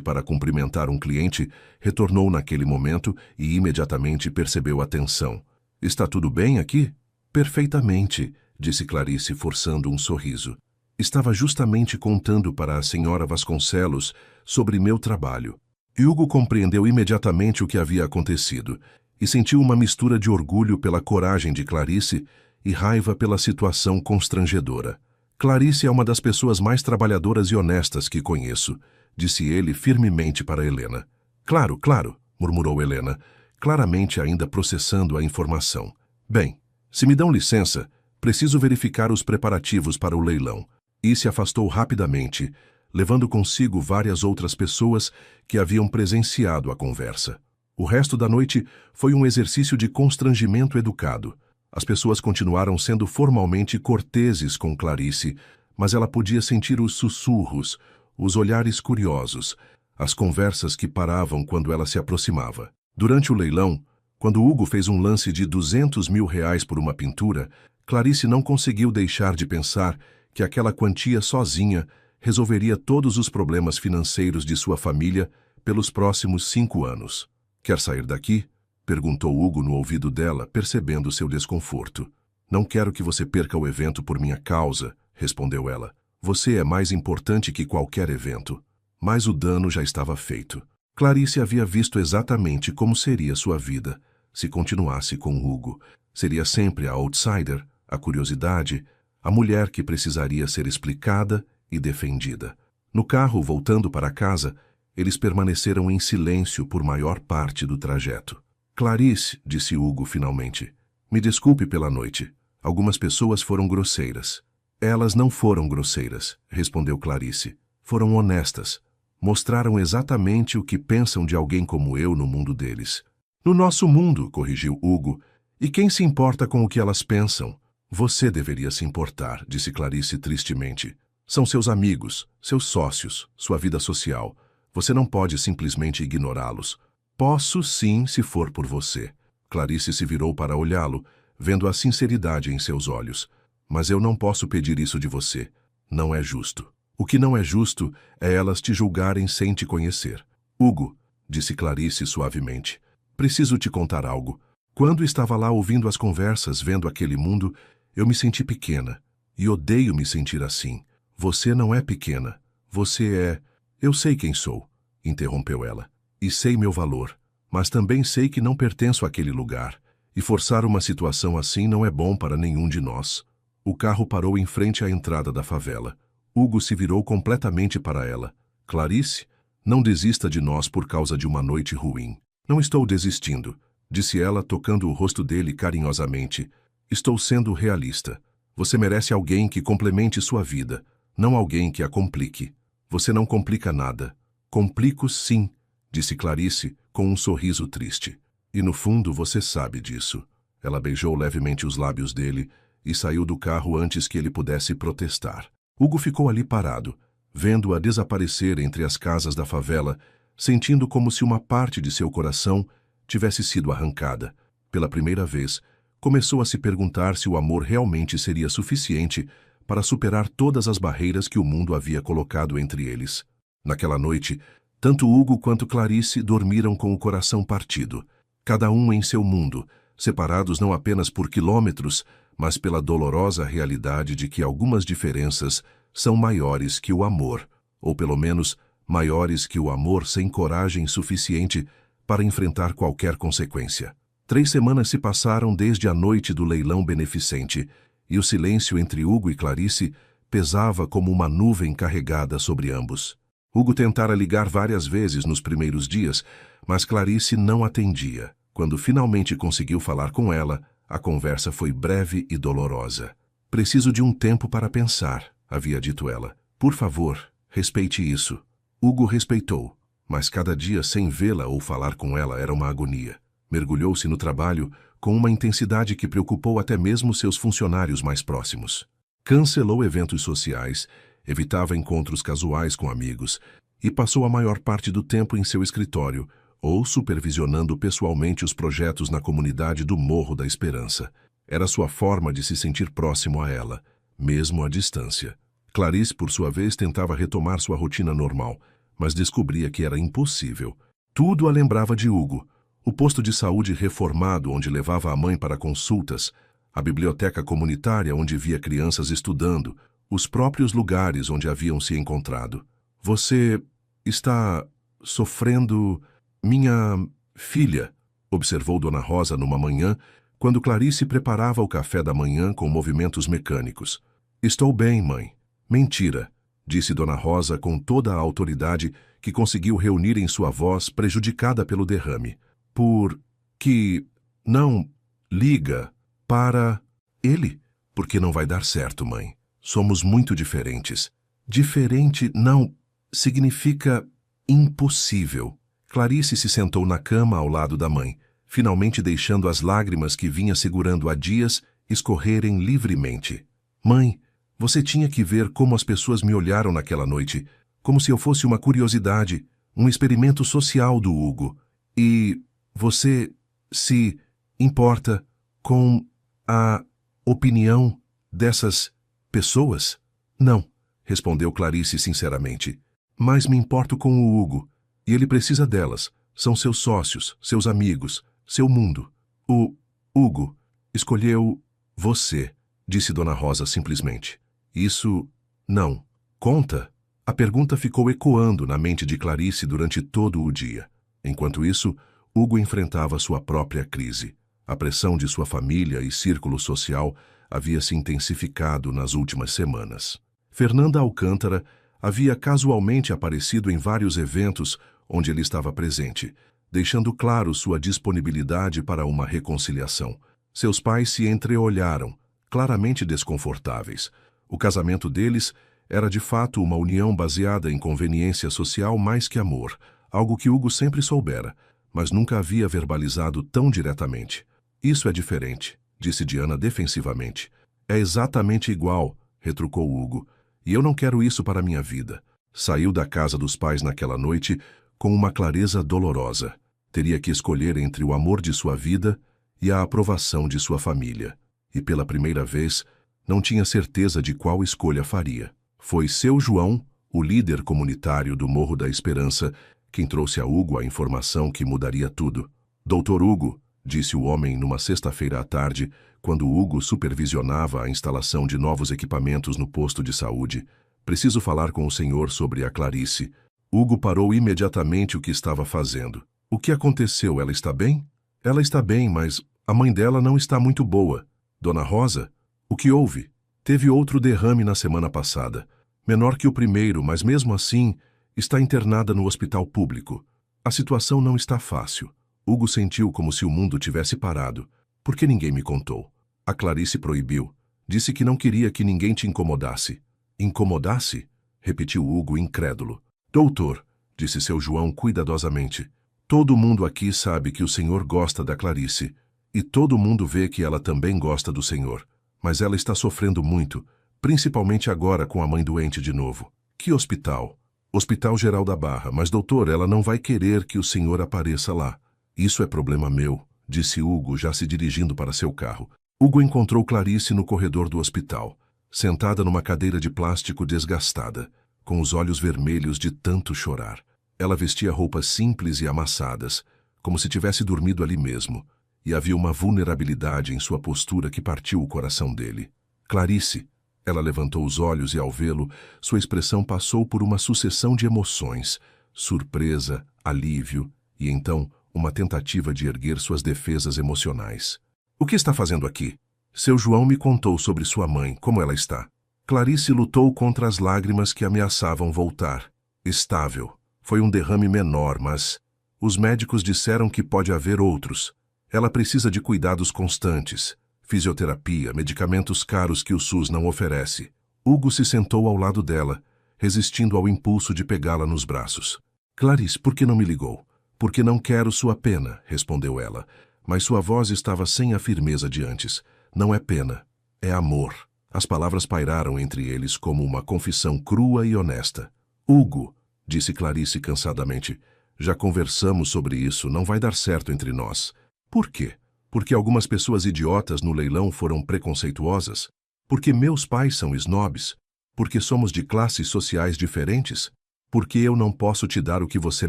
para cumprimentar um cliente, retornou naquele momento e imediatamente percebeu a tensão. Está tudo bem aqui? Perfeitamente, disse Clarice forçando um sorriso. Estava justamente contando para a senhora Vasconcelos sobre meu trabalho. Hugo compreendeu imediatamente o que havia acontecido e sentiu uma mistura de orgulho pela coragem de Clarice e raiva pela situação constrangedora. Clarice é uma das pessoas mais trabalhadoras e honestas que conheço, disse ele firmemente para Helena. Claro, claro, murmurou Helena, claramente ainda processando a informação. Bem, se me dão licença, preciso verificar os preparativos para o leilão. E se afastou rapidamente, levando consigo várias outras pessoas que haviam presenciado a conversa. O resto da noite foi um exercício de constrangimento educado. As pessoas continuaram sendo formalmente corteses com Clarice, mas ela podia sentir os sussurros, os olhares curiosos, as conversas que paravam quando ela se aproximava. Durante o leilão, quando Hugo fez um lance de R$ 200.000 por uma pintura, Clarice não conseguiu deixar de pensar que aquela quantia sozinha resolveria todos os problemas financeiros de sua família pelos próximos 5 anos. "Quer sair daqui?" perguntou Hugo no ouvido dela, percebendo seu desconforto. "Não quero que você perca o evento por minha causa", respondeu ela. "Você é mais importante que qualquer evento." Mas o dano já estava feito. Clarice havia visto exatamente como seria sua vida se continuasse com Hugo. Seria sempre a outsider, a curiosidade, a mulher que precisaria ser explicada e defendida. No carro, voltando para casa, eles permaneceram em silêncio por maior parte do trajeto. "Clarice", disse Hugo finalmente, "me desculpe pela noite. Algumas pessoas foram grosseiras." "Elas não foram grosseiras", respondeu Clarice. "Foram honestas. Mostraram exatamente o que pensam de alguém como eu no mundo deles." "No nosso mundo", corrigiu Hugo. "E quem se importa com o que elas pensam?" "Você deveria se importar", disse Clarice tristemente. "São seus amigos, seus sócios, sua vida social. Você não pode simplesmente ignorá-los." "Posso sim, se for por você." Clarice se virou para olhá-lo, vendo a sinceridade em seus olhos. "Mas eu não posso pedir isso de você. Não é justo. O que não é justo é elas te julgarem sem te conhecer." "Hugo", disse Clarice suavemente, "preciso te contar algo. Quando estava lá ouvindo as conversas, vendo aquele mundo, eu me senti pequena. E odeio me sentir assim." "Você não é pequena. Você é..." "Eu sei quem sou", interrompeu ela. "E sei meu valor. Mas também sei que não pertenço àquele lugar. E forçar uma situação assim não é bom para nenhum de nós." O carro parou em frente à entrada da favela. Hugo se virou completamente para ela. "Clarice, não desista de nós por causa de uma noite ruim." "Não estou desistindo", disse ela, tocando o rosto dele carinhosamente. "Estou sendo realista. Você merece alguém que complemente sua vida, não alguém que a complique. Você não complica nada." "Complico sim", disse Clarice, com um sorriso triste. "E no fundo você sabe disso." Ela beijou levemente os lábios dele e saiu do carro antes que ele pudesse protestar. Hugo ficou ali parado, vendo-a desaparecer entre as casas da favela, sentindo como se uma parte de seu coração tivesse sido arrancada. Pela primeira vez, começou a se perguntar se o amor realmente seria suficiente para superar todas as barreiras que o mundo havia colocado entre eles. Naquela noite, tanto Hugo quanto Clarice dormiram com o coração partido, cada um em seu mundo, separados não apenas por quilômetros, mas pela dolorosa realidade de que algumas diferenças são maiores que o amor, ou pelo menos maiores que o amor sem coragem suficiente para enfrentar qualquer consequência. 3 semanas se passaram desde a noite do leilão beneficente, e o silêncio entre Hugo e Clarice pesava como uma nuvem carregada sobre ambos. Hugo tentara ligar várias vezes nos primeiros dias, mas Clarice não atendia. Quando finalmente conseguiu falar com ela, a conversa foi breve e dolorosa. "Preciso de um tempo para pensar", havia dito ela. "Por favor, respeite isso." Hugo respeitou, mas cada dia sem vê-la ou falar com ela era uma agonia. Mergulhou-se no trabalho com uma intensidade que preocupou até mesmo seus funcionários mais próximos. Cancelou eventos sociais, evitava encontros casuais com amigos e passou a maior parte do tempo em seu escritório, ou supervisionando pessoalmente os projetos na comunidade do Morro da Esperança. Era sua forma de se sentir próximo a ela, mesmo à distância. Clarice, por sua vez, tentava retomar sua rotina normal, mas descobria que era impossível. Tudo a lembrava de Hugo. O posto de saúde reformado onde levava a mãe para consultas, a biblioteca comunitária onde via crianças estudando, os próprios lugares onde haviam se encontrado. "Você está sofrendo..." "Minha filha", observou Dona Rosa numa manhã, quando Clarice preparava o café da manhã com movimentos mecânicos. "Estou bem, mãe." "Mentira", disse Dona Rosa com toda a autoridade que conseguiu reunir em sua voz prejudicada pelo derrame. "Por que não liga para ele?" "Porque não vai dar certo, mãe. Somos muito diferentes." "Diferente não significa impossível." Clarice se sentou na cama ao lado da mãe, finalmente deixando as lágrimas que vinha segurando há dias escorrerem livremente. "Mãe, Você tinha que ver como as pessoas me olharam naquela noite, como se eu fosse uma curiosidade, um experimento social do Hugo. E você se importa com a opinião dessas pessoas? Não, respondeu Clarice sinceramente. Mas me importo com o Hugo, e ele precisa delas. São seus sócios, seus amigos, seu mundo. O Hugo escolheu você, disse Dona Rosa simplesmente. Isso não conta? A pergunta ficou ecoando na mente de Clarice durante todo o dia. Enquanto isso, Hugo enfrentava sua própria crise. A pressão de sua família e círculo social havia se intensificado nas últimas semanas. Fernanda Alcântara havia casualmente aparecido em vários eventos onde ele estava presente, deixando claro sua disponibilidade para uma reconciliação. Seus pais se entreolharam, claramente desconfortáveis. O casamento deles era de fato uma união baseada em conveniência social mais que amor, algo que Hugo sempre soubera, mas nunca havia verbalizado tão diretamente. Isso é diferente, disse Diana defensivamente. É exatamente igual, retrucou Hugo, e eu não quero isso para minha vida. Saiu da casa dos pais naquela noite com uma clareza dolorosa. Teria que escolher entre o amor de sua vida e a aprovação de sua família. E pela primeira vez, não tinha certeza de qual escolha faria. Foi seu João, o líder comunitário do Morro da Esperança, quem trouxe a Hugo a informação que mudaria tudo. Doutor Hugo, disse o homem numa sexta-feira à tarde, quando Hugo supervisionava a instalação de novos equipamentos no posto de saúde. Preciso falar com o senhor sobre a Clarice. Hugo parou imediatamente o que estava fazendo. O que aconteceu? Ela está bem? Ela está bem, mas a mãe dela não está muito boa. Dona Rosa? O que houve? Teve outro derrame na semana passada. Menor que o primeiro, mas mesmo assim, está internada no hospital público. A situação não está fácil. Hugo sentiu como se o mundo tivesse parado. Por que ninguém me contou? A Clarice proibiu. Disse que não queria que ninguém te incomodasse. Incomodasse? Repetiu Hugo incrédulo. Doutor, disse seu João cuidadosamente. Todo mundo aqui sabe que o senhor gosta da Clarice. E todo mundo vê que ela também gosta do senhor. Mas ela está sofrendo muito, principalmente agora com a mãe doente de novo. Que hospital? Hospital Geral da Barra. Mas, doutor, ela não vai querer que o senhor apareça lá. Isso é problema meu, disse Hugo, já se dirigindo para seu carro. Hugo encontrou Clarice no corredor do hospital, sentada numa cadeira de plástico desgastada, com os olhos vermelhos de tanto chorar. Ela vestia roupas simples e amassadas, como se tivesse dormido ali mesmo, e havia uma vulnerabilidade em sua postura que partiu o coração dele. Clarice! Ela levantou os olhos e, ao vê-lo, sua expressão passou por uma sucessão de emoções, surpresa, alívio e, então, uma tentativa de erguer suas defesas emocionais. O que está fazendo aqui? Seu João me contou sobre sua mãe, como ela está. Clarice lutou contra as lágrimas que ameaçavam voltar. Estável. Foi um derrame menor, mas os médicos disseram que pode haver outros. Ela precisa de cuidados constantes, fisioterapia, medicamentos caros que o SUS não oferece. Hugo se sentou ao lado dela, resistindo ao impulso de pegá-la nos braços. Clarice, por que não me ligou? Porque não quero sua pena, respondeu ela, mas sua voz estava sem a firmeza de antes. Não é pena, é amor. As palavras pairaram entre eles como uma confissão crua e honesta. Hugo, disse Clarice cansadamente, já conversamos sobre isso, não vai dar certo entre nós. Por quê? Porque algumas pessoas idiotas no leilão foram preconceituosas? Porque meus pais são snobs? Porque somos de classes sociais diferentes? Porque eu não posso te dar o que você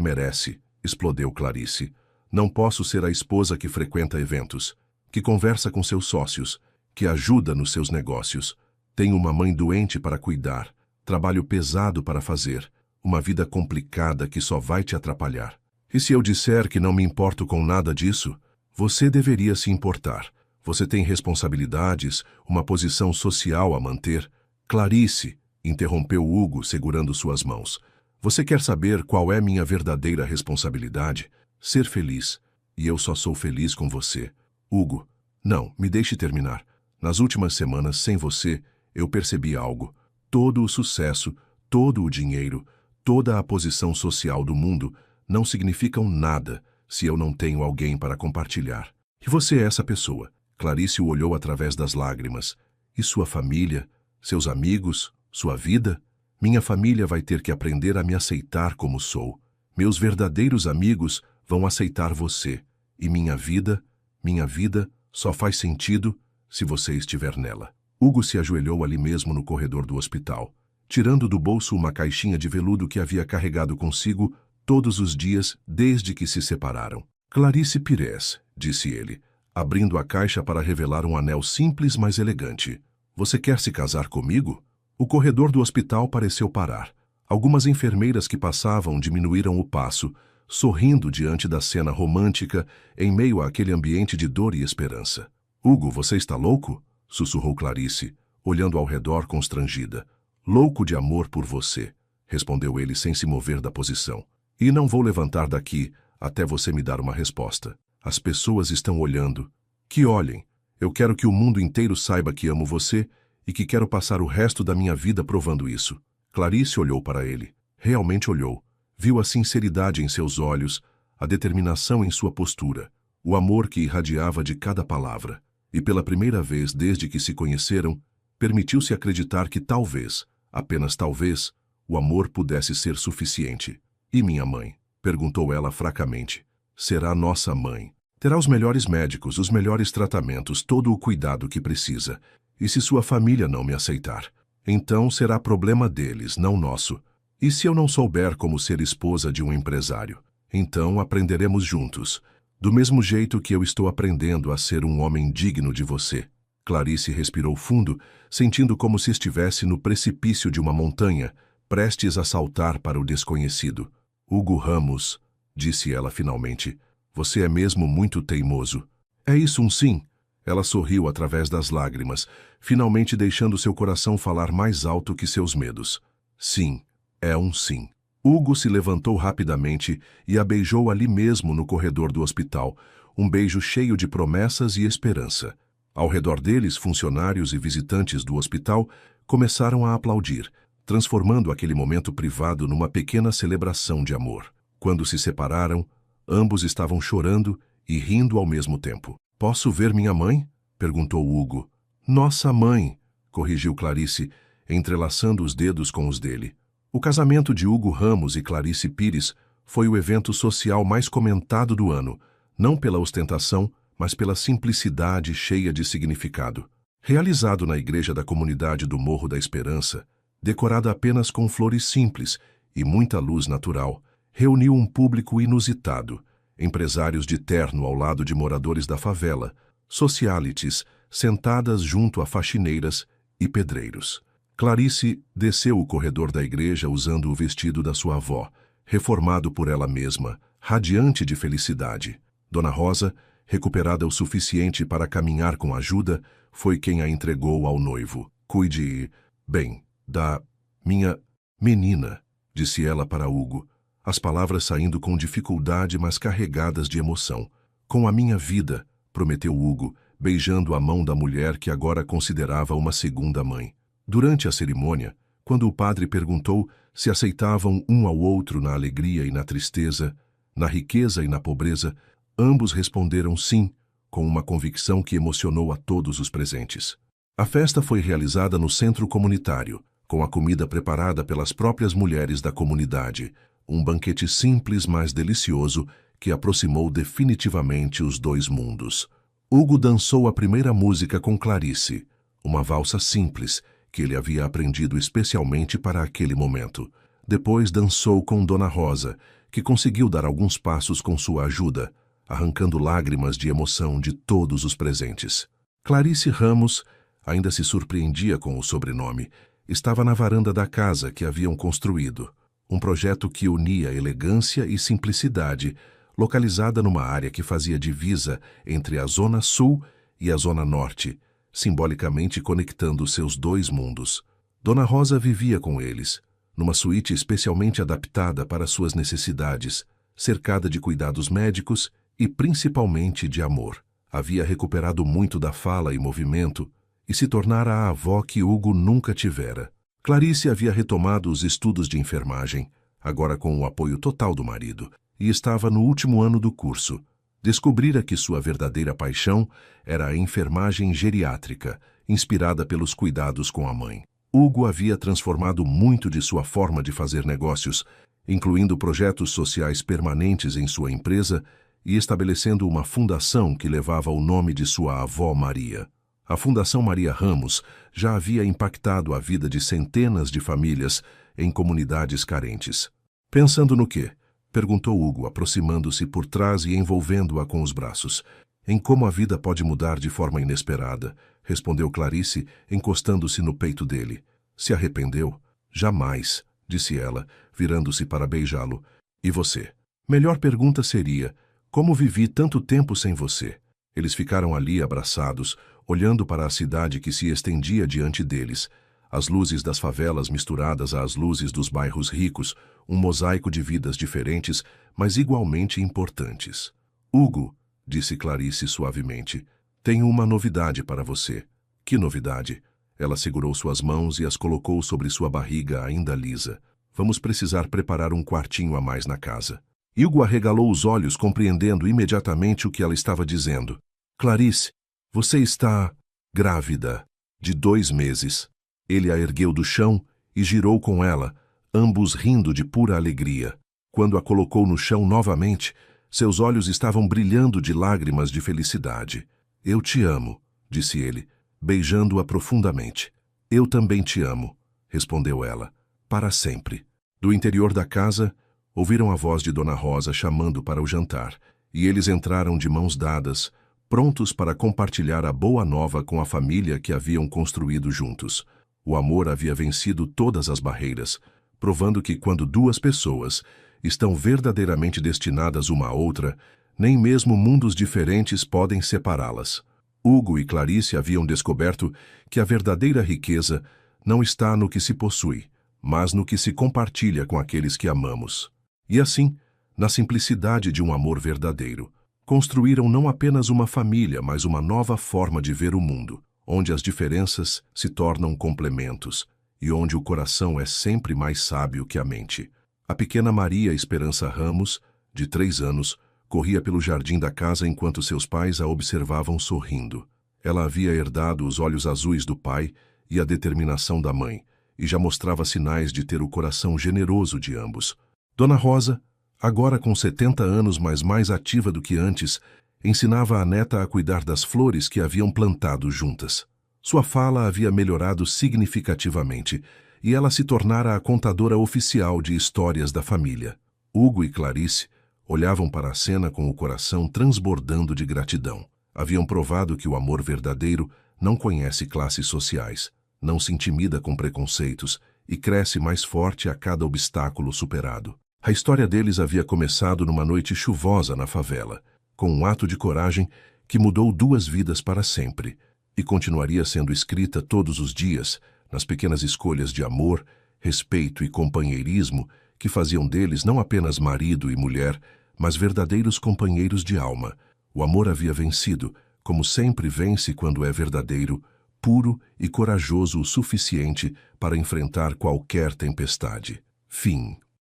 merece, explodeu Clarice. Não posso ser a esposa que frequenta eventos, que conversa com seus sócios, que ajuda nos seus negócios. Tenho uma mãe doente para cuidar, trabalho pesado para fazer, uma vida complicada que só vai te atrapalhar. E se eu disser que não me importo com nada disso, você deveria se importar. Você tem responsabilidades, uma posição social a manter. Clarice, interrompeu Hugo, segurando suas mãos. Você quer saber qual é minha verdadeira responsabilidade? Ser feliz. E eu só sou feliz com você. Hugo, não, me deixe terminar. Nas últimas semanas, sem você, eu percebi algo. Todo o sucesso, todo o dinheiro, toda a posição social do mundo não significam nada se eu não tenho alguém para compartilhar. E você é essa pessoa. Clarice o olhou através das lágrimas. E sua família? Seus amigos? Sua vida? Minha família vai ter que aprender a me aceitar como sou. Meus verdadeiros amigos vão aceitar você. E minha vida só faz sentido se você estiver nela. Hugo se ajoelhou ali mesmo no corredor do hospital, tirando do bolso uma caixinha de veludo que havia carregado consigo todos os dias desde que se separaram. Clarice Pires, disse ele, abrindo a caixa para revelar um anel simples, mas elegante. Você quer se casar comigo? O corredor do hospital pareceu parar. Algumas enfermeiras que passavam diminuíram o passo, sorrindo diante da cena romântica em meio àquele ambiente de dor e esperança. Hugo, você está louco? Sussurrou Clarice, olhando ao redor constrangida. Louco de amor por você, respondeu ele sem se mover da posição. E não vou levantar daqui até você me dar uma resposta. As pessoas estão olhando. Que olhem. Eu quero que o mundo inteiro saiba que amo você e que quero passar o resto da minha vida provando isso. Clarice olhou para ele. Realmente olhou. Viu a sinceridade em seus olhos, a determinação em sua postura, o amor que irradiava de cada palavra. E pela primeira vez desde que se conheceram, permitiu-se acreditar que talvez, apenas talvez, o amor pudesse ser suficiente. E minha mãe? Perguntou ela fracamente. Será nossa mãe. Terá os melhores médicos, os melhores tratamentos, todo o cuidado que precisa. E se sua família não me aceitar? Então será problema deles, não nosso. E se eu não souber como ser esposa de um empresário? Então aprenderemos juntos. Do mesmo jeito que eu estou aprendendo a ser um homem digno de você. Clarice respirou fundo, sentindo como se estivesse no precipício de uma montanha, prestes a saltar para o desconhecido. Hugo Ramos, disse ela finalmente, você é mesmo muito teimoso. É isso um sim? Ela sorriu através das lágrimas, finalmente deixando seu coração falar mais alto que seus medos. Sim, é um sim. Hugo se levantou rapidamente e a beijou ali mesmo no corredor do hospital, um beijo cheio de promessas e esperança. Ao redor deles, funcionários e visitantes do hospital começaram a aplaudir, transformando aquele momento privado numa pequena celebração de amor. Quando se separaram, ambos estavam chorando e rindo ao mesmo tempo. Posso ver minha mãe? Perguntou Hugo. Nossa mãe, corrigiu Clarice, entrelaçando os dedos com os dele. O casamento de Hugo Ramos e Clarice Pires foi o evento social mais comentado do ano, não pela ostentação, mas pela simplicidade cheia de significado. Realizado na igreja da comunidade do Morro da Esperança, decorada apenas com flores simples e muita luz natural, reuniu um público inusitado, empresários de terno ao lado de moradores da favela, socialites sentadas junto a faxineiras e pedreiros. Clarice desceu o corredor da igreja usando o vestido da sua avó, reformado por ela mesma, radiante de felicidade. Dona Rosa, recuperada o suficiente para caminhar com ajuda, foi quem a entregou ao noivo. Cuide, bem, da minha menina, disse ela para Hugo, as palavras saindo com dificuldade, mas carregadas de emoção. Com a minha vida, prometeu Hugo, beijando a mão da mulher que agora considerava uma segunda mãe. Durante a cerimônia, quando o padre perguntou se aceitavam um ao outro na alegria e na tristeza, na riqueza e na pobreza, ambos responderam sim, com uma convicção que emocionou a todos os presentes. A festa foi realizada no centro comunitário, com a comida preparada pelas próprias mulheres da comunidade, um banquete simples, mas delicioso, que aproximou definitivamente os dois mundos. Hugo dançou a primeira música com Clarice, uma valsa simples, que ele havia aprendido especialmente para aquele momento. Depois dançou com Dona Rosa, que conseguiu dar alguns passos com sua ajuda, arrancando lágrimas de emoção de todos os presentes. Clarice Ramos ainda se surpreendia com o sobrenome. Estava na varanda da casa que haviam construído, um projeto que unia elegância e simplicidade, localizada numa área que fazia divisa entre a Zona Sul e a Zona Norte, simbolicamente conectando seus dois mundos. Dona Rosa vivia com eles, numa suíte especialmente adaptada para suas necessidades, cercada de cuidados médicos e principalmente de amor. Havia recuperado muito da fala e movimento e se tornara a avó que Hugo nunca tivera. Clarice havia retomado os estudos de enfermagem, agora com o apoio total do marido, e estava no último ano do curso. Descobrira que sua verdadeira paixão era a enfermagem geriátrica, inspirada pelos cuidados com a mãe. Hugo havia transformado muito de sua forma de fazer negócios, incluindo projetos sociais permanentes em sua empresa e estabelecendo uma fundação que levava o nome de sua avó Maria. A Fundação Maria Ramos já havia impactado a vida de centenas de famílias em comunidades carentes. Pensando no quê? Perguntou Hugo, aproximando-se por trás e envolvendo-a com os braços. Em como a vida pode mudar de forma inesperada, respondeu Clarice, encostando-se no peito dele. Se arrependeu? Jamais, disse ela, virando-se para beijá-lo. E você? Melhor pergunta seria, como vivi tanto tempo sem você? Eles ficaram ali abraçados, olhando para a cidade que se estendia diante deles. As luzes das favelas misturadas às luzes dos bairros ricos, um mosaico de vidas diferentes, mas igualmente importantes. Hugo, disse Clarice suavemente, tenho uma novidade para você. Que novidade? Ela segurou suas mãos e as colocou sobre sua barriga ainda lisa. Vamos precisar preparar um quartinho a mais na casa. Hugo arregalou os olhos, compreendendo imediatamente o que ela estava dizendo. Clarice, você está grávida de 2 meses. Ele a ergueu do chão e girou com ela, ambos rindo de pura alegria. Quando a colocou no chão novamente, seus olhos estavam brilhando de lágrimas de felicidade. Eu te amo, disse ele, beijando-a profundamente. Eu também te amo, respondeu ela, para sempre. Do interior da casa, ouviram a voz de Dona Rosa chamando para o jantar, e eles entraram de mãos dadas, prontos para compartilhar a boa nova com a família que haviam construído juntos. O amor havia vencido todas as barreiras, provando que quando 2 pessoas estão verdadeiramente destinadas uma à outra, nem mesmo mundos diferentes podem separá-las. Hugo e Clarice haviam descoberto que a verdadeira riqueza não está no que se possui, mas no que se compartilha com aqueles que amamos. E assim, na simplicidade de um amor verdadeiro, construíram não apenas uma família, mas uma nova forma de ver o mundo, onde as diferenças se tornam complementos e onde o coração é sempre mais sábio que a mente. A pequena Maria Esperança Ramos, de 3 anos, corria pelo jardim da casa enquanto seus pais a observavam sorrindo. Ela havia herdado os olhos azuis do pai e a determinação da mãe, e já mostrava sinais de ter o coração generoso de ambos. Dona Rosa, agora com 70 anos, mas mais ativa do que antes, ensinava a neta a cuidar das flores que haviam plantado juntas. Sua fala havia melhorado significativamente, e ela se tornara a contadora oficial de histórias da família. Hugo e Clarice olhavam para a cena com o coração transbordando de gratidão. Haviam provado que o amor verdadeiro não conhece classes sociais, não se intimida com preconceitos e cresce mais forte a cada obstáculo superado. A história deles havia começado numa noite chuvosa na favela, com um ato de coragem que mudou 2 vidas para sempre, e continuaria sendo escrita todos os dias, nas pequenas escolhas de amor, respeito e companheirismo que faziam deles não apenas marido e mulher, mas verdadeiros companheiros de alma. O amor havia vencido, como sempre vence quando é verdadeiro, puro e corajoso o suficiente para enfrentar qualquer tempestade. Fim.